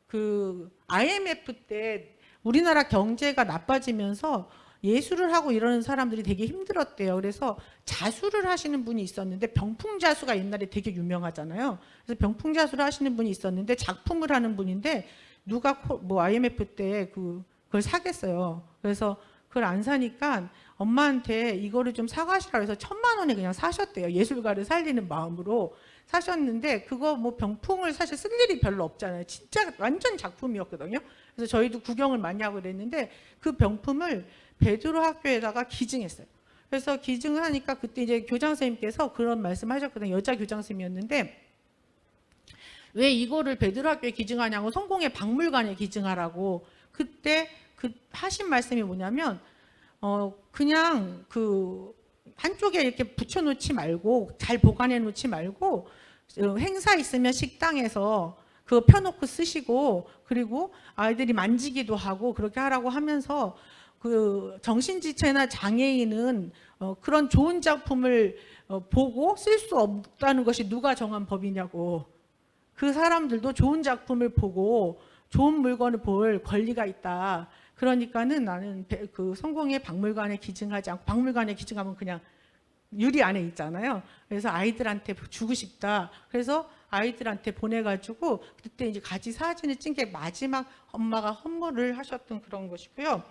그 IMF 때 우리나라 경제가 나빠지면서 예술을 하고 이러는 사람들이 되게 힘들었대요. 그래서 자수를 하시는 분이 있었는데 병풍자수가 옛날에 되게 유명하잖아요. 그래서 병풍자수를 하시는 분이 있었는데 작품을 하는 분인데 누가 뭐 IMF 때 그걸 사겠어요. 그래서 그걸 안 사니까 엄마한테 이거를 좀 사가시라 해서 1,000만 원에 그냥 사셨대요. 예술가를 살리는 마음으로 사셨는데 그거 뭐 병풍을 사실 쓸 일이 별로 없잖아요. 진짜 완전 작품이었거든요. 그래서 저희도 구경을 많이 하고 그랬는데 그 병품을 베드로 학교에다가 기증했어요. 그래서 기증을 하니까 그때 이제 교장 선생님께서 그런 말씀하셨거든요. 여자 교장 선생님이었는데 왜 이거를 베드로 학교에 기증하냐고, 성공회 박물관에 기증하라고. 그때 그 하신 말씀이 뭐냐면 그냥 그 한쪽에 이렇게 붙여놓지 말고 잘 보관해 놓지 말고 행사 있으면 식당에서 그거 펴놓고 쓰시고, 그리고 아이들이 만지기도 하고 그렇게 하라고 하면서, 그 정신지체나 장애인은 그런 좋은 작품을 보고 쓸 수 없다는 것이 누가 정한 법이냐고. 그 사람들도 좋은 작품을 보고 좋은 물건을 볼 권리가 있다. 그러니까는 나는 그 성공의 박물관에 기증하지 않고, 박물관에 기증하면 그냥 유리 안에 있잖아요. 그래서 아이들한테 주고 싶다. 그래서 아이들한테 보내가지고 그때 이제 같이 사진을 찍은 게 마지막 엄마가 헌물을 하셨던 그런 것이고요.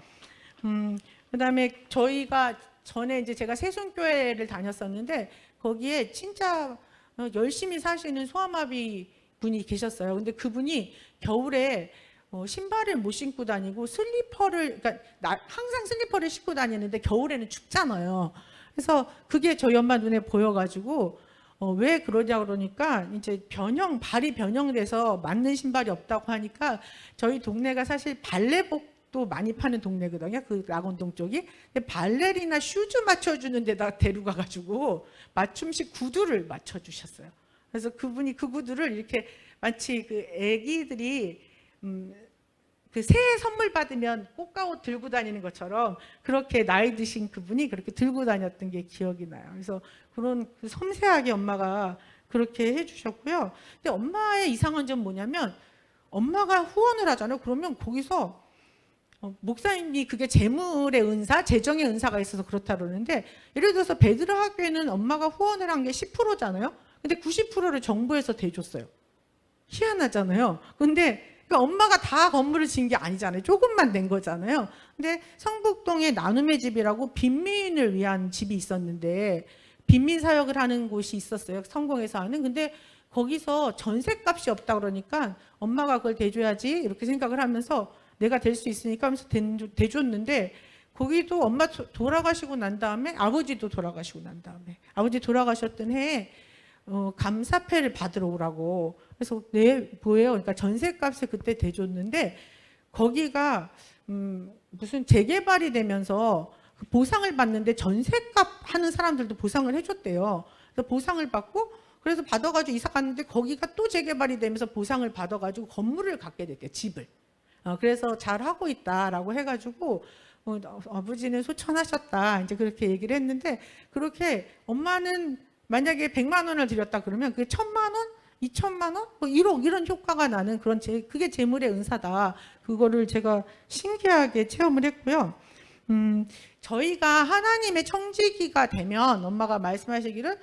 그다음에 저희가 전에 이제 제가 세순교회를 다녔었는데 거기에 진짜 열심히 사시는 소아마비 분이 계셨어요. 근데 그분이 겨울에 신발을 못 신고 다니고 슬리퍼를, 그러니까 항상 슬리퍼를 신고 다니는데 겨울에는 춥잖아요. 그래서 그게 저희 엄마 눈에 보여가지고 왜 그러냐 그러니까 이제 발이 변형돼서 맞는 신발이 없다고 하니까, 저희 동네가 사실 발레복도 많이 파는 동네거든요. 그 낙원동 쪽이. 근데 발레리나 슈즈 맞춰주는 데다 데려가가지고 맞춤식 구두를 맞춰주셨어요. 그래서 그분이 그 구두를 이렇게 마치 그 애기들이 그 새해 선물 받으면 꽃가옷 들고 다니는 것처럼 그렇게 나이 드신 그분이 그렇게 들고 다녔던 게 기억이 나요. 그래서 그런 그 섬세하게 엄마가 그렇게 해주셨고요. 근데 엄마의 이상한 점은 뭐냐면, 엄마가 후원을 하잖아요. 그러면 거기서 목사님이 그게 재물의 은사, 재정의 은사가 있어서 그렇다 그러는데, 예를 들어서 베드로 학교에는 엄마가 후원을 한 게 10%잖아요. 근데 90%를 정부에서 대줬어요. 희한하잖아요. 근데 그러니까 엄마가 다 건물을 지은 게 아니잖아요. 조금만 낸 거잖아요. 근데 성북동에 나눔의 집이라고 빈민을 위한 집이 있었는데, 빈민 사역을 하는 곳이 있었어요. 성공해서 하는. 근데 거기서 전셋값이 없다 그러니까 엄마가 그걸 대줘야지 이렇게 생각을 하면서 내가 될 수 있으니까 하면서 대줬는데, 거기도 엄마 돌아가시고 난 다음에, 아버지도 돌아가시고 난 다음에, 아버지 돌아가셨던 해에 감사패를 받으러 오라고. 그래서 네, 뭐예요? 그러니까 전셋값을 그때 대줬는데, 거기가 무슨 재개발이 되면서 보상을 받는데 전셋값 하는 사람들도 보상을 해줬대요. 그래서 보상을 받고, 그래서 받아가지고 이사 갔는데 거기가 또 재개발이 되면서 보상을 받아가지고 건물을 갖게 됐대요. 집을. 그래서 잘하고 있다라고 해가지고 아버지는 소천하셨다 이제 그렇게 얘기를 했는데, 그렇게 엄마는 만약에 100만 원을 드렸다 그러면 그게 1000만 원, 2천만 원, 뭐 1억 이런 효과가 나는 그런 그게 재물의 은사다. 그거를 제가 신기하게 체험을 했고요. 저희가 하나님의 청지기가 되면 엄마가 말씀하시기를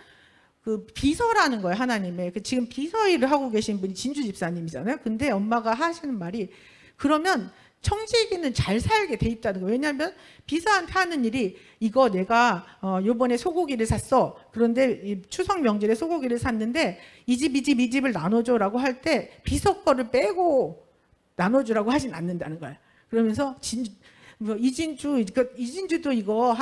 그 비서라는 거예요. 하나님의 지금 비서 일을 하고 계신 분이 진주 집사님이잖아요. 근데 엄마가 하시는 말이, 그러면 청지기는 잘 살게 돼 있다는 거예요. 왜냐하면 비서한테 하는 일이, 이거 내가 요번에 소고기를 샀어. 그런데 추석 명절에 소고기를 샀는데 이 집, 이 집, 이 집을 나눠줘라고 할 때 비서 거를 빼고 나눠주라고 하진 않는다는 거예요. 그러면서 이진주도 이거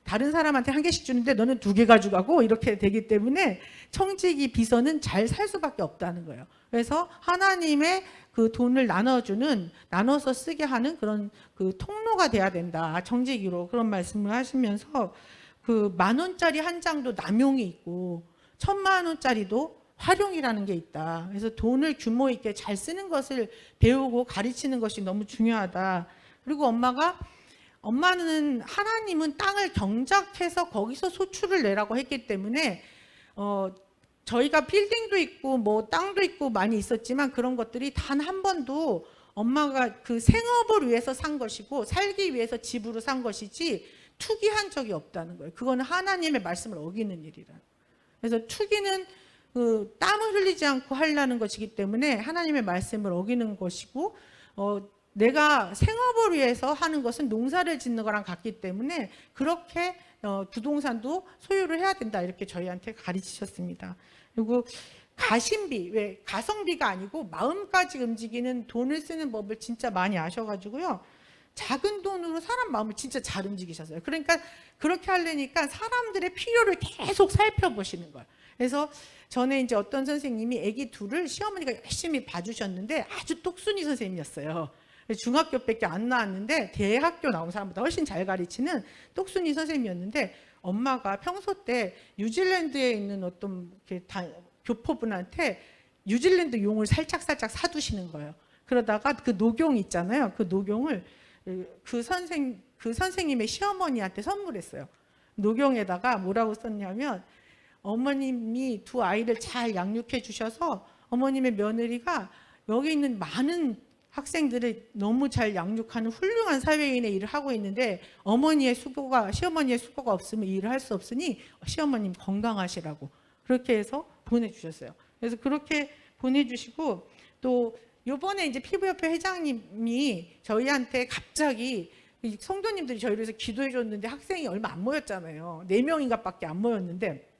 다른 사람한테 한 개씩 주는데 너는 2개 가져가고 이렇게 되기 때문에 청지기 비서는 잘 살 수밖에 없다는 거예요. 그래서 하나님의 그 돈을 나눠서 쓰게 하는 그런 그 통로가 돼야 된다. 청지기로. 그런 말씀을 하시면서, 그 10,000원짜리 한 장도 남용이 있고 1,000만 원짜리도 활용이라는 게 있다. 그래서 돈을 규모 있게 잘 쓰는 것을 배우고 가르치는 것이 너무 중요하다. 그리고 엄마는 하나님은 땅을 경작해서 거기서 소출을 내라고 했기 때문에 저희가 빌딩도 있고 뭐 땅도 있고 많이 있었지만 그런 것들이 단 한 번도 엄마가 그 생업을 위해서 산 것이고 살기 위해서 집으로 산 것이지 투기한 적이 없다는 거예요. 그거는 하나님의 말씀을 어기는 일이라. 그래서 투기는 그 땀을 흘리지 않고 하려는 것이기 때문에 하나님의 말씀을 어기는 것이고, 내가 생업을 위해서 하는 것은 농사를 짓는 거랑 같기 때문에 그렇게 부동산도 소유를 해야 된다. 이렇게 저희한테 가르치셨습니다. 그리고 가심비, 왜 가성비가 아니고 마음까지 움직이는 돈을 쓰는 법을 진짜 많이 아셔가지고요. 작은 돈으로 사람 마음을 진짜 잘 움직이셨어요. 그러니까 그렇게 하려니까 사람들의 필요를 계속 살펴보시는 거예요. 그래서 전에 이제 어떤 선생님이 아기 둘을 시어머니가 열심히 봐주셨는데 아주 똑순이 선생님이었어요. 중학교밖에 안 나왔는데 대학교 나온 사람보다 훨씬 잘 가르치는 똑순이 선생님이었는데, 엄마가 평소 때 뉴질랜드에 있는 어떤 교포분한테 뉴질랜드 용을 살짝 사두시는 거예요. 그러다가 그 녹용 있잖아요. 그 녹용을 그 선생님의 시어머니한테 선물했어요. 녹용에다가 뭐라고 썼냐면, 어머님이 두 아이를 잘 양육해 주셔서 어머님의 며느리가 여기 있는 많은 학생들을 너무 잘 양육하는 훌륭한 사회인의 일을 하고 있는데, 시어머니의 수고가 없으면 이 일을 할 수 없으니 시어머님 건강하시라고 그렇게 해서 보내주셨어요. 그래서 그렇게 보내주시고, 또 요번에 이제 피부협회 회장님이 저희한테 갑자기, 성도님들이 저희를 위해서 기도해 줬는데 학생이 얼마 안 모였잖아요. 4명인가 밖에 안 모였는데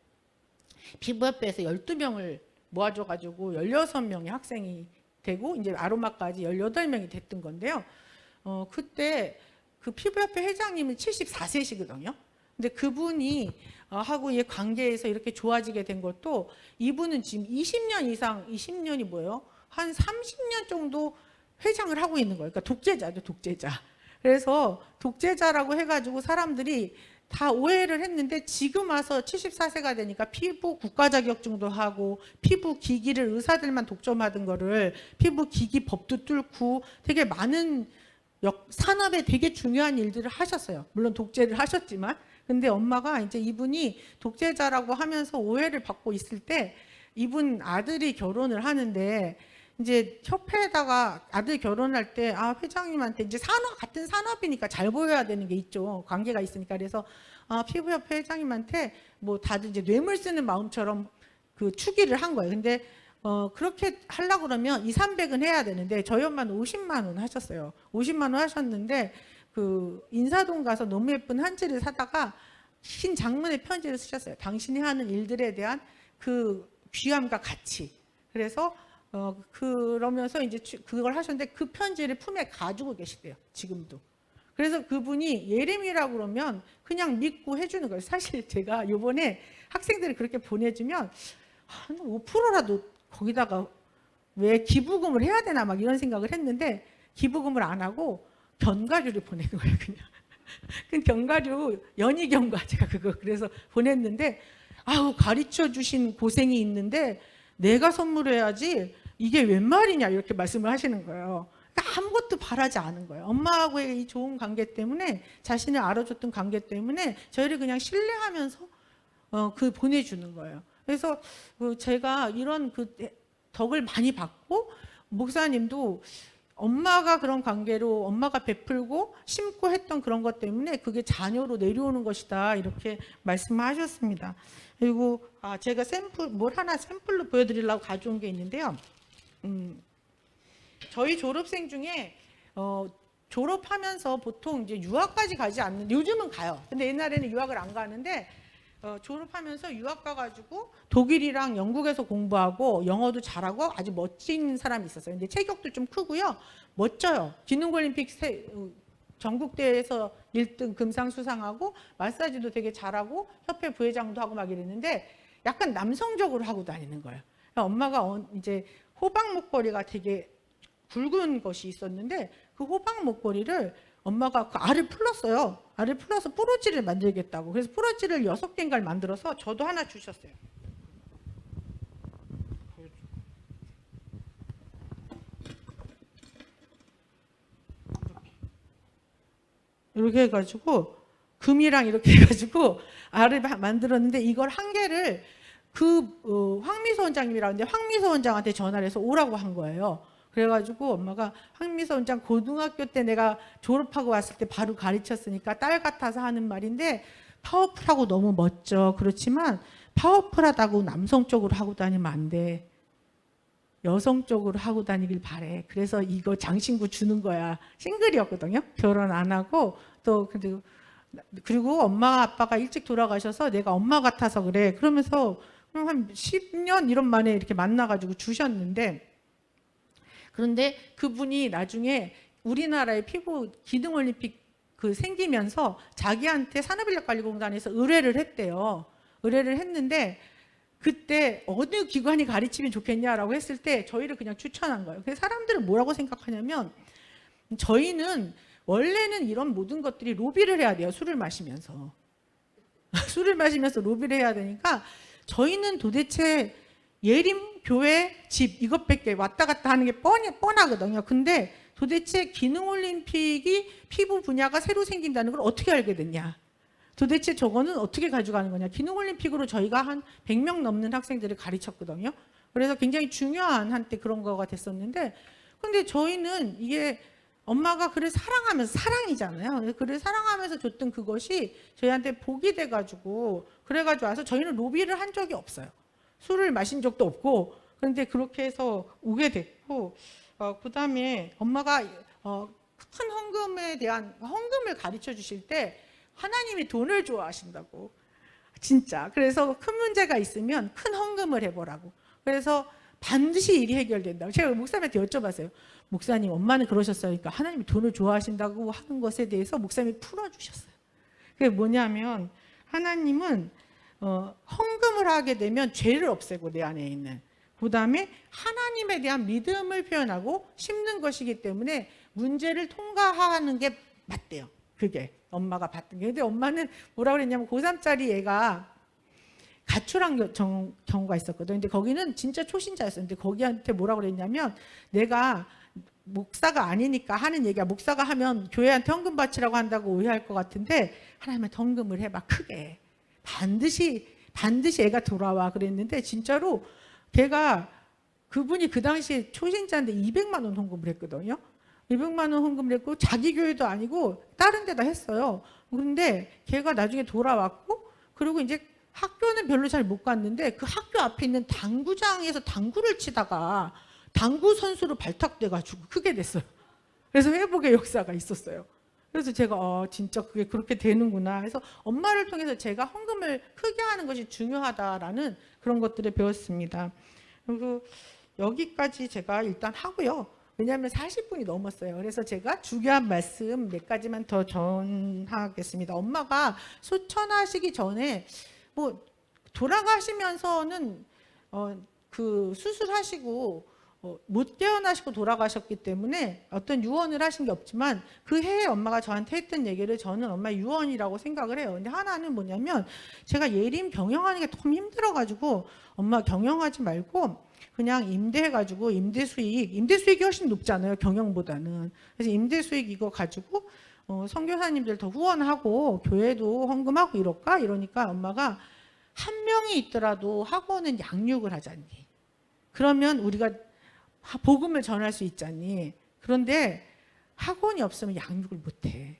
피부협회에서 12명을 모아줘가지고 16명의 학생이 되고 이제 아로마까지 18명이 됐던 건데요. 그때 그 피부협회 회장님은 74세시거든요. 근데 그분이 하고의 관계에서 이렇게 좋아지게 된 것도, 이분은 지금 20년 이상, 20년이 뭐예요? 한 30년 정도 회장을 하고 있는 거예요. 그러니까 독재자죠, 독재자. 그래서 독재자라고 해가지고 사람들이 다 오해를 했는데, 지금 와서 74세가 되니까 피부 국가 자격증도 하고 피부 기기를 의사들만 독점하던 거를 피부 기기 법도 뚫고 되게 많은 산업에 되게 중요한 일들을 하셨어요. 물론 독재를 하셨지만. 근데 엄마가 이제 이분이 독재자라고 하면서 오해를 받고 있을 때, 이분 아들이 결혼을 하는데 이제 협회에다가 아들 결혼할 때 회장님한테 이제 같은 산업이니까 잘 보여야 되는 게 있죠. 관계가 있으니까. 그래서 피부협회 회장님한테 뭐 다들 이제 뇌물 쓰는 마음처럼 그 추기를 한 거예요. 근데 그렇게 하려고 그러면 200~300은 해야 되는데 저희 엄마는 50만 원 하셨어요. 50만 원 하셨는데 그 인사동 가서 너무 예쁜 한지를 사다가 흰 장문의 편지를 쓰셨어요. 당신이 하는 일들에 대한 그 귀함과 가치. 그래서 그러면서 이제 그걸 하셨는데 그 편지를 품에 가지고 계시대요. 지금도. 그래서 그분이 예림이라고 그러면 그냥 믿고 해주는 거예요. 사실 제가 요번에 학생들이 그렇게 보내주면 한 5%라도 거기다가 왜 기부금을 해야 되나 막 이런 생각을 했는데, 기부금을 안 하고 견과류를 보낸 거예요. 그냥. 그 견과류 연희경과 제가 그래서 보냈는데, 가르쳐 주신 고생이 있는데 내가 선물해야지 이게 웬 말이냐 이렇게 말씀을 하시는 거예요. 그러니까 아무것도 바라지 않은 거예요. 엄마하고의 이 좋은 관계 때문에, 자신을 알아줬던 관계 때문에 저희를 그냥 신뢰하면서 보내주는 거예요. 그래서 제가 이런 덕을 많이 받고, 목사님도 엄마가 그런 관계로 엄마가 베풀고 심고 했던 그런 것 때문에 그게 자녀로 내려오는 것이다 이렇게 말씀하셨습니다. 그리고 제가 하나 샘플로 보여드리려고 가져온 게 있는데요. 저희 졸업생 중에 졸업하면서 보통 이제 유학까지 가지 않는, 요즘은 가요. 근데 옛날에는 유학을 안 가는데 졸업하면서 유학 가가지고 독일이랑 영국에서 공부하고 영어도 잘하고 아주 멋진 사람이 있었어요. 근데 체격도 좀 크고요. 멋져요. 기능올림픽 전국대회에서 1등 금상 수상하고 마사지도 되게 잘하고 협회 부회장도 하고 막 이랬는데 약간 남성적으로 하고 다니는 거예요. 엄마가 이제 호박 목걸이가 되게 굵은 것이 있었는데 그 호박 목걸이를 엄마가 그 알을 풀렀어요. 알을 풀어서 뿌러지를 만들겠다고. 그래서 뿌러지를 6개인가를 만들어서 저도 하나 주셨어요. 이렇게 해가지고 금이랑 이렇게 해가지고 알을 만들었는데, 이걸 한 개를 황미서 원장님이라고 하는데 황미서 원장한테 전화를 해서 오라고 한 거예요. 그래가지고 엄마가 황미서 원장 고등학교 때 내가 졸업하고 왔을 때 바로 가르쳤으니까 딸 같아서 하는 말인데, 파워풀하고 너무 멋져. 그렇지만 파워풀하다고 남성적으로 하고 다니면 안 돼. 여성적으로 하고 다니길 바래. 그래서 이거 장신구 주는 거야. 싱글이었거든요. 결혼 안 하고. 또 그리고 엄마 아빠가 일찍 돌아가셔서 내가 엄마 같아서 그래. 그러면서 한 10년 이런 만에 이렇게 만나가지고 주셨는데, 그런데 그분이 나중에 우리나라의 피부 기능올림픽 생기면서 자기한테 산업인력관리공단에서 의뢰를 했대요. 의뢰를 했는데 그때 어느 기관이 가르치면 좋겠냐라고 했을 때 저희를 그냥 추천한 거예요. 그래서 사람들은 뭐라고 생각하냐면, 저희는 원래는 이런 모든 것들이 로비를 해야 돼요. 술을 마시면서. 술을 마시면서 로비를 해야 되니까 저희는 도대체 예림 교회 집 이것밖에 왔다 갔다 하는 게 뻔하거든요. 근데 도대체 기능올림픽이 피부 분야가 새로 생긴다는 걸 어떻게 알게 됐냐. 도대체 저거는 어떻게 가져가는 거냐. 기능올림픽으로 저희가 한 100명 넘는 학생들을 가르쳤거든요. 그래서 굉장히 중요한 한때 그런 거가 됐었는데, 근데 저희는 이게 엄마가 글을 사랑하면서, 사랑이잖아요. 글을 사랑하면서 줬던 그것이 저희한테 복이 돼가지고, 그래가지고 와서 저희는 로비를 한 적이 없어요. 술을 마신 적도 없고. 그런데 그렇게 해서 오게 됐고, 그 다음에 엄마가 큰 헌금에 대한, 헌금을 가르쳐 주실 때 하나님이 돈을 좋아하신다고. 진짜. 그래서 큰 문제가 있으면 큰 헌금을 해보라고. 그래서 반드시 일이 해결된다고. 제가 목사님한테 여쭤봤어요. 목사님, 엄마는 그러셨어요. 그러니까 하나님이 돈을 좋아하신다고 하는 것에 대해서 목사님이 풀어주셨어요. 그게 뭐냐면, 하나님은 헌금을 하게 되면 죄를 없애고, 내 안에 있는. 그 다음에 하나님에 대한 믿음을 표현하고 심는 것이기 때문에 문제를 통과하는 게 맞대요. 그게 엄마가 봤던 게. 근데 엄마는 뭐라 그랬냐면, 고3짜리 애가 가출한 경우가 있었거든요. 근데 거기는 진짜 초신자였어요. 근데 거기한테 뭐라 그랬냐면, 내가 목사가 아니니까 하는 얘기야. 목사가 하면 교회한테 헌금 바치라고 한다고 오해할 것 같은데, 하나님한테 헌금을 해봐. 크게. 반드시 애가 돌아와. 그랬는데 진짜로 걔가, 그분이 그 당시에 초신자인데 200만 원 헌금을 했거든요. 200만 원 헌금을 했고, 자기 교회도 아니고 다른 데다 했어요. 그런데 걔가 나중에 돌아왔고, 그리고 이제 학교는 별로 잘 못 갔는데 그 학교 앞에 있는 당구장에서 당구를 치다가 당구 선수로 발탁돼가지고 크게 됐어요. 그래서 회복의 역사가 있었어요. 그래서 제가 진짜 그게 그렇게 되는구나. 그래서 엄마를 통해서 제가 헌금을 크게 하는 것이 중요하다라는 그런 것들을 배웠습니다. 그리고 여기까지 제가 일단 하고요. 왜냐하면 40분이 넘었어요. 그래서 제가 중요한 말씀 몇 가지만 더 전하겠습니다. 엄마가 소천하시기 전에 뭐 돌아가시면서는 그 수술하시고 못 깨어나시고 돌아가셨기 때문에 어떤 유언을 하신 게 없지만, 그 해에 엄마가 저한테 했던 얘기를 저는 엄마의 유언이라고 생각을 해요. 근데 하나는 뭐냐면, 제가 예림 경영하는 게 너무 힘들어가지고 엄마 경영하지 말고 그냥 임대해가지고 임대수익이 훨씬 높잖아요, 경영보다는. 그래서 임대수익 이거 가지고 선교사님들 더 후원하고 교회도 헌금하고 이럴까? 이러니까 엄마가, 한 명이 있더라도 학원은 양육을 하자니. 그러면 우리가 복음을 전할 수 있잖니. 그런데 학원이 없으면 양육을 못해.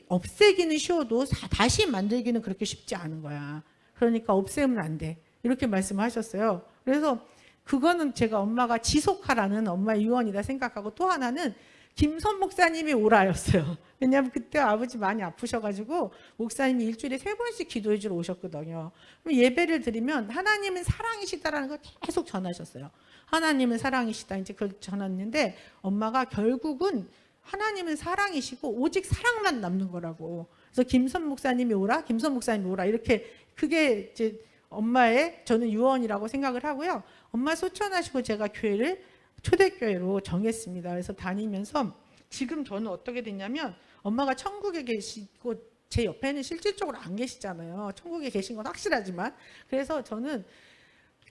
없애기는 쉬워도 다시 만들기는 그렇게 쉽지 않은 거야. 그러니까 없애면 안 돼. 이렇게 말씀하셨어요. 그래서 그거는 제가 엄마가 지속하라는 엄마의 유언이다 생각하고, 또 하나는 김선 목사님이 오라였어요. 왜냐하면 그때 아버지 많이 아프셔가지고 목사님이 일주일에 3번씩 기도해 주러 오셨거든요. 그럼 예배를 드리면 하나님은 사랑이시다라는 걸 계속 전하셨어요. 하나님은 사랑이시다, 이제 그걸 전했는데, 엄마가 결국은 하나님은 사랑이시고 오직 사랑만 남는 거라고. 그래서 김선 목사님이 오라, 김선 목사님이 오라, 이렇게. 그게 이제 엄마의 저는 유언이라고 생각을 하고요. 엄마 소천하시고 제가 교회를 초대교회로 정했습니다. 그래서 다니면서 지금 저는 어떻게 됐냐면, 엄마가 천국에 계시고 제 옆에는 실질적으로 안 계시잖아요. 천국에 계신 건 확실하지만. 그래서 저는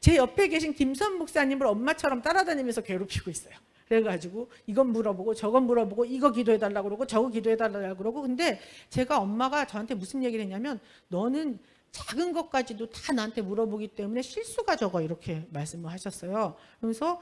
제 옆에 계신 김선 목사님을 엄마처럼 따라다니면서 괴롭히고 있어요. 그래가지고 이건 물어보고 저건 물어보고, 이거 기도해달라고 그러고 저거 기도해달라고 그러고. 근데 제가, 엄마가 저한테 무슨 얘기를 했냐면, 너는 작은 것까지도 다 나한테 물어보기 때문에 실수가 적어, 이렇게 말씀을 하셨어요. 그래서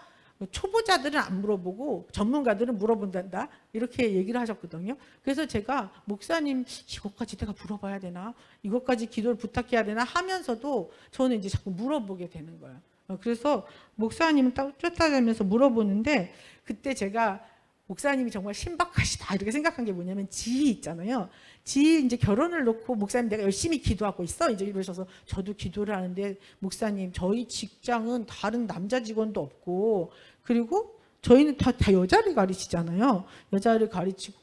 초보자들은 안 물어보고 전문가들은 물어본단다, 이렇게 얘기를 하셨거든요. 그래서 제가, 목사님 이것까지 내가 물어봐야 되나, 이것까지 기도를 부탁해야 되나 하면서도 저는 이제 자꾸 물어보게 되는 거예요. 그래서 목사님을 쫓아다니면서 물어보는데, 그때 제가 목사님이 정말 신박하시다 이렇게 생각한 게 뭐냐면, 지희 있잖아요. 지희 이제 결혼을 놓고, 목사님 내가 열심히 기도하고 있어 이제 이러셔서, 저도 기도를 하는데 목사님 저희 직장은 다른 남자 직원도 없고, 그리고 저희는 다 여자를 가르치잖아요. 여자를 가르치고,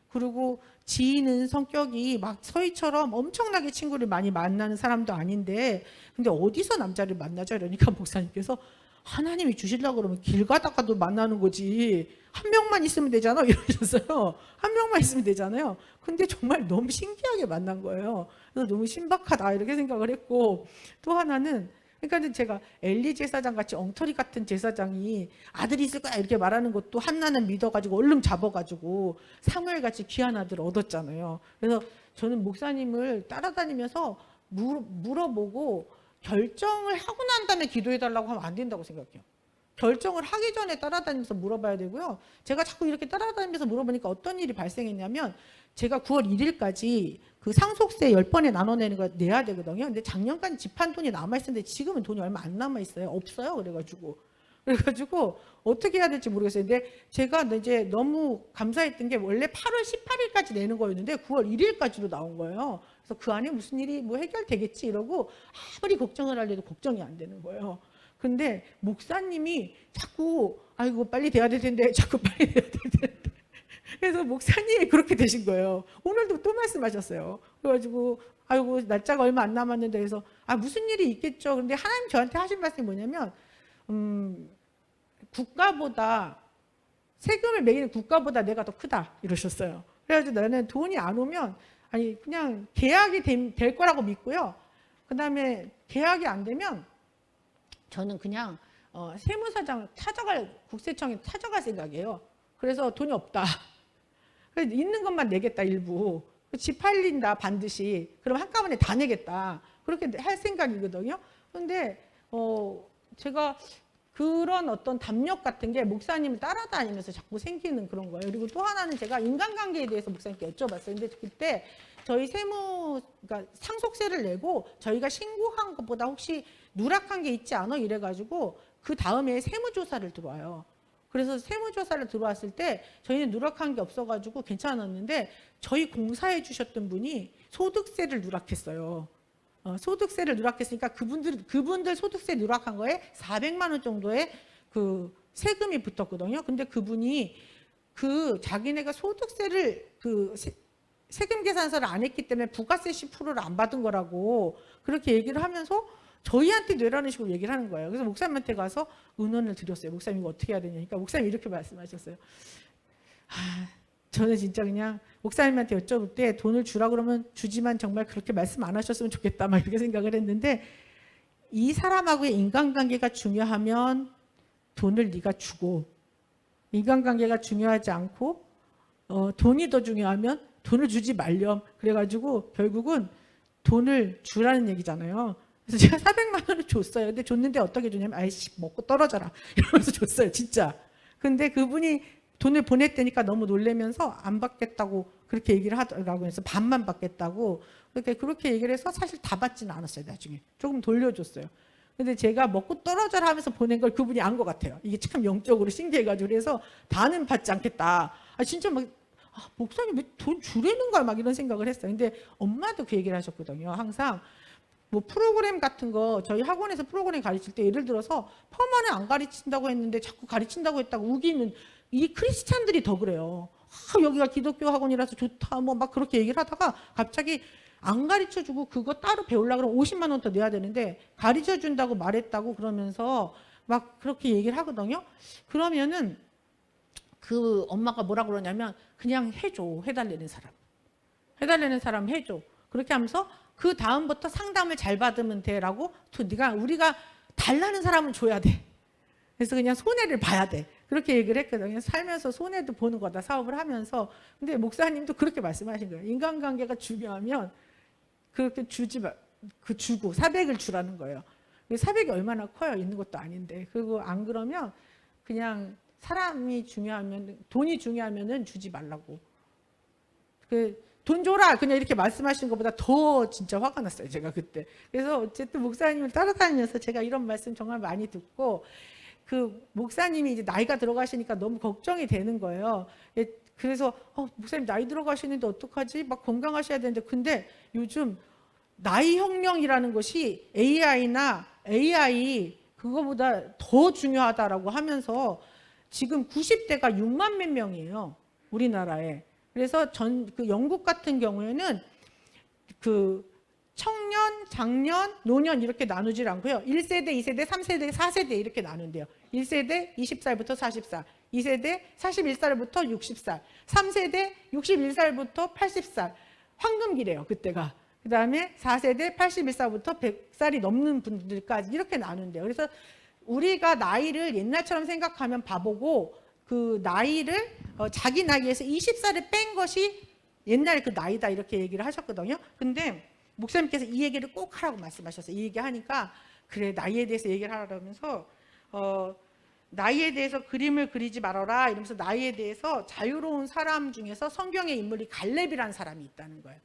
그리고 지희는 성격이 막 서희처럼 엄청나게 친구를 많이 만나는 사람도 아닌데, 근데 어디서 남자를 만나죠? 이러니까 목사님께서, 하나님이 주시려고 그러면 길 가다가도 만나는 거지, 한 명만 있으면 되잖아 이러셨어요. 한 명만 있으면 되잖아요. 근데 정말 너무 신기하게 만난 거예요. 그래서 너무 신박하다 이렇게 생각을 했고, 또 하나는 그러니까 제가 엘리 제사장 같이 엉터리 같은 제사장이 아들이 있을 거야 이렇게 말하는 것도 한나는 믿어가지고 얼른 잡아가지고 사무엘 같이 귀한 아들을 얻었잖아요. 그래서 저는 목사님을 따라다니면서 물어보고 결정을 하고 난 다음에 기도해달라고 하면 안 된다고 생각해요. 결정을 하기 전에 따라다니면서 물어봐야 되고요. 제가 자꾸 이렇게 따라다니면서 물어보니까 어떤 일이 발생했냐면 제가 9월 1일까지 그 상속세 10번에 나눠내는 거 내야 되거든요. 근데 작년까지 집한 돈이 남아있었는데 지금은 돈이 얼마 안 남아있어요. 없어요. 그래가지고 어떻게 해야 될지 모르겠어요. 근데 제가 이제 너무 감사했던 게 원래 8월 18일까지 내는 거였는데 9월 1일까지로 나온 거예요. 그래서 그 안에 무슨 일이 뭐 해결되겠지 이러고 아무리 걱정을 하려도 걱정이 안 되는 거예요. 근데 목사님이 자꾸 아이고 빨리 돼야 될 텐데 자꾸 빨리 돼야 될 텐데 그래서 목사님이 그렇게 되신 거예요. 오늘도 또 말씀하셨어요. 그래가지고 아이고 날짜가 얼마 안 남았는데 그래서 무슨 일이 있겠죠. 근데 하나님 저한테 하신 말씀이 뭐냐면 국가보다 세금을 매기는 국가보다 내가 더 크다 이러셨어요. 그래가지고 나는 돈이 안 오면 그냥 계약이 될 거라고 믿고요. 그 다음에 계약이 안 되면 저는 그냥 세무사장 국세청에 찾아갈 생각이에요. 그래서 돈이 없다. 그래서 있는 것만 내겠다 일부. 집 팔린다 반드시. 그럼 한꺼번에 다 내겠다. 그렇게 할 생각이거든요. 그런데 제가 그런 어떤 담력 같은 게 목사님을 따라다니면서 자꾸 생기는 그런 거예요. 그리고 또 하나는 제가 인간관계에 대해서 목사님께 여쭤봤어요. 근데 그때 저희 그러니까 상속세를 내고 저희가 신고한 것보다 혹시 누락한 게 있지 않아? 이래가지고 그 다음에 세무조사를 들어와요. 그래서 세무조사를 들어왔을 때 저희는 누락한 게 없어가지고 괜찮았는데 저희 공사해 주셨던 분이 소득세를 누락했어요. 소득세를 누락했으니까 그분들 소득세 누락한 거에 400만 원 정도의 그 세금이 붙었거든요. 근데 그분이 자기네가 소득세를 세금 계산서를 안 했기 때문에 부가세 10%를 안 받은 거라고 그렇게 얘기를 하면서 저희한테 뇌라는 식으로 얘기를 하는 거예요. 그래서 목사님한테 가서 의논을 드렸어요. 목사님 이거 어떻게 해야 되냐니까 목사님이 이렇게 말씀하셨어요. 저는 진짜 그냥 목사님한테 여쭤볼 때 돈을 주라 그러면 주지만 정말 그렇게 말씀 안 하셨으면 좋겠다 막 이렇게 생각을 했는데 이 사람하고의 인간관계가 중요하면 돈을 네가 주고 인간관계가 중요하지 않고 돈이 더 중요하면 돈을 주지 말렴. 그래가지고 결국은 돈을 주라는 얘기잖아요. 그래서 제가 400만 원을 줬어요. 근데 줬는데 어떻게 줬냐면 아이씨 먹고 떨어져라 이러면서 줬어요. 진짜. 근데 그분이 돈을 보냈다니까 너무 놀래면서 안 받겠다고 그렇게 얘기를 하더라고요. 그래서 반만 받겠다고 그렇게 얘기를 해서 사실 다 받지는 않았어요. 나중에 조금 돌려줬어요. 근데 제가 먹고 떨어져라 하면서 보낸 걸 그분이 안 것 같아요. 이게 참 영적으로 신기해가지고 그래서 다는 받지 않겠다. 진짜 막 목사님 왜 돈 주려는 거야 막 이런 생각을 했어요. 근데 엄마도 그 얘기를 하셨거든요. 항상 뭐 프로그램 같은 거 저희 학원에서 프로그램 가르칠 때 예를 들어서 펌안에 안 가르친다고 했는데 자꾸 가르친다고 했다고 우기는 이 크리스찬들이 더 그래요. 여기가 기독교 학원이라서 좋다 뭐 막 그렇게 얘기를 하다가 갑자기 안 가르쳐주고 그거 따로 배우려고 그러면 50만 원 더 내야 되는데 가르쳐준다고 말했다고 그러면서 막 그렇게 얘기를 하거든요. 그러면은 그 엄마가 뭐라 그러냐면 그냥 해줘. 해달라는 사람 해줘. 그렇게 하면서 그 다음부터 상담을 잘 받으면 돼라고 우리가 달라는 사람은 줘야 돼. 그래서 그냥 손해를 봐야 돼. 그렇게 얘기를 했거든요. 살면서 손해도 보는 거다 사업을 하면서. 근데 목사님도 그렇게 말씀하신 거예요. 인간관계가 중요하면 그렇게 주고 400을 주라는 거예요. 400이 얼마나 커요? 있는 것도 아닌데. 그리고 안 그러면 그냥 사람이 중요하면 돈이 중요하면은 주지 말라고. 돈 줘라 그냥 이렇게 말씀하시는 것보다 더 진짜 화가 났어요. 제가 그때. 그래서 어쨌든 목사님을 따라다니면서 제가 이런 말씀 정말 많이 듣고 그 목사님이 이제 나이가 들어가시니까 너무 걱정이 되는 거예요. 그래서 목사님 나이 들어가시는데 어떡하지? 막 건강하셔야 되는데 근데 요즘 나이 혁명이라는 것이 AI 그거보다 더 중요하다라고 하면서 지금 90대가 6만 몇 명이에요. 우리나라에. 그래서 그 영국 같은 경우에는 그 청년, 장년, 노년 이렇게 나누질 않고요. 1세대, 2세대, 3세대, 4세대 이렇게 나눈대요. 1세대 20살부터 40살, 2세대 41살부터 60살, 3세대 61살부터 80살. 황금기래요, 그때가. 그다음에 4세대 81살부터 100살이 넘는 분들까지 이렇게 나눈대요. 그래서 우리가 나이를 옛날처럼 생각하면 바보고 그 나이를 자기 나이에서 20살을 뺀 것이 옛날 그 나이다 이렇게 얘기를 하셨거든요. 근데 목사님께서 이 얘기를 꼭 하라고 말씀하셨어요. 이 얘기 하니까 그래 나이에 대해서 얘기를 하라면서 나이에 대해서 그림을 그리지 말아라 이러면서 나이에 대해서 자유로운 사람 중에서 성경의 인물이 갈렙이라는 사람이 있다는 거예요.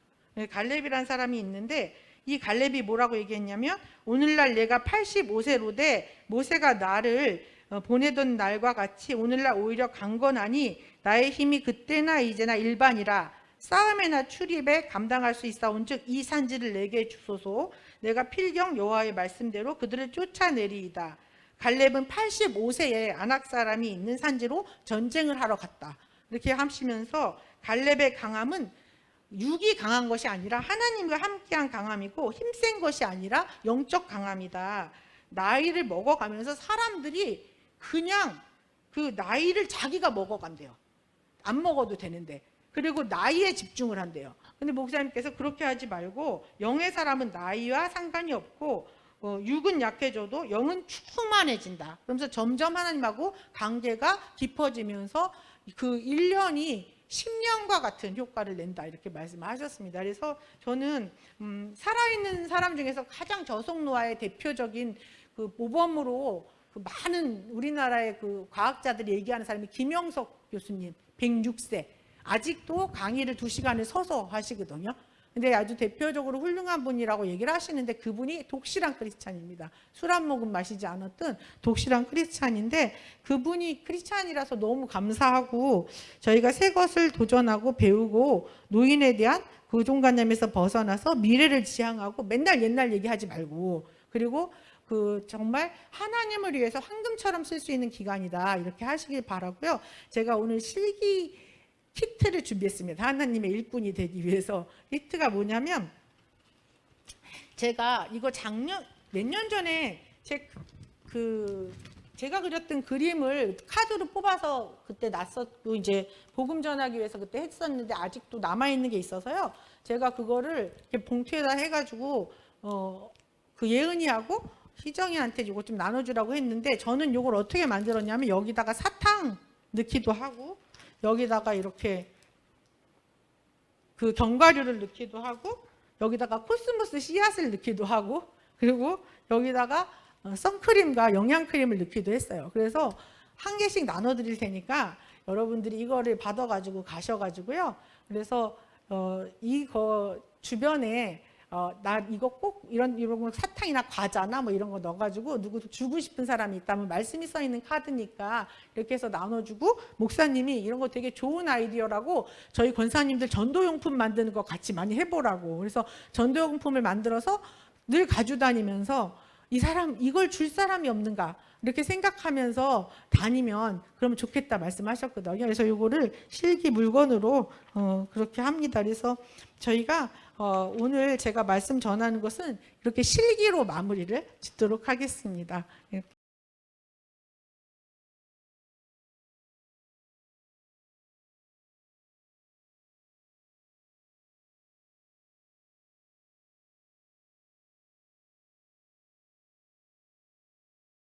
갈렙이라는 사람이 있는데 이 갈렙이 뭐라고 얘기했냐면 오늘날 내가 85세로 돼 모세가 나를 보내던 날과 같이 오늘날 오히려 강건하니 나의 힘이 그때나 이제나 일반이라 싸움에나 출입에 감당할 수 있사온즉 이 산지를 내게 주소서 내가 필경 여호와의 말씀대로 그들을 쫓아내리이다. 갈렙은 85세에 아낙 사람이 있는 산지로 전쟁을 하러 갔다. 이렇게 하시면서 갈렙의 강함은 육이 강한 것이 아니라 하나님과 함께한 강함이고 힘센 것이 아니라 영적 강함이다. 나이를 먹어가면서 사람들이 그냥 그 나이를 자기가 먹어간대요. 안 먹어도 되는데. 그리고 나이에 집중을 한대요. 근데 목사님께서 그렇게 하지 말고 영의 사람은 나이와 상관이 없고 육은 약해져도 영은 충만해진다. 그러면서 점점 하나님하고 관계가 깊어지면서 그 1년이 10년과 같은 효과를 낸다 이렇게 말씀하셨습니다. 그래서 저는 살아있는 사람 중에서 가장 저속노화의 대표적인 그 모범으로 그 많은 우리나라의 그 과학자들이 얘기하는 사람이 김영석 교수님 106세 아직도 강의를 2시간을 서서 하시거든요. 근데 아주 대표적으로 훌륭한 분이라고 얘기를 하시는데 그분이 독실한 크리스찬입니다. 술 한 모금 마시지 않았던 독실한 크리스찬인데 그분이 크리스찬이라서 너무 감사하고 저희가 새 것을 도전하고 배우고 노인에 대한 고정관념에서 벗어나서 미래를 지향하고 맨날 옛날 얘기하지 말고 그리고 그 정말 하나님을 위해서 황금처럼 쓸 수 있는 기간이다 이렇게 하시길 바라고요. 제가 오늘 실기 키트를 준비했습니다. 하나님의 일꾼이 되기 위해서. 키트가 뭐냐면 제가 이거 작년 몇 년 전에 제가 그렸던 그림을 카드로 뽑아서 그때 놨었고 이제 복음 전하기 위해서 그때 했었는데 아직도 남아 있는 게 있어서요. 제가 그거를 이렇게 봉투에다 해가지고 그 예은이하고 희정이한테 이거 좀 나눠주라고 했는데 저는 이걸 어떻게 만들었냐면 여기다가 사탕 넣기도 하고 여기다가 이렇게 그 견과류를 넣기도 하고 여기다가 코스모스 씨앗을 넣기도 하고 그리고 여기다가 선크림과 영양크림을 넣기도 했어요. 그래서 한 개씩 나눠드릴 테니까 여러분들이 이거를 받아가지고 가셔가지고요. 그래서 이거 주변에 나 이거 꼭 이런 거 사탕이나 과자나 뭐 이런 거 넣어가지고 누구 주고 싶은 사람이 있다면 말씀이 써 있는 카드니까 이렇게 해서 나눠주고 목사님이 이런 거 되게 좋은 아이디어라고 저희 권사님들 전도용품 만드는 거 같이 많이 해보라고 그래서 전도용품을 만들어서 늘 가져다니면서 이 사람 이걸 줄 사람이 없는가 이렇게 생각하면서 다니면 그러면 좋겠다 말씀하셨거든요. 그래서 이거를 실기 물건으로 그렇게 합니다. 그래서 저희가 오늘 제가 말씀 전하는 것은 이렇게 실기로 마무리를 짓도록 하겠습니다.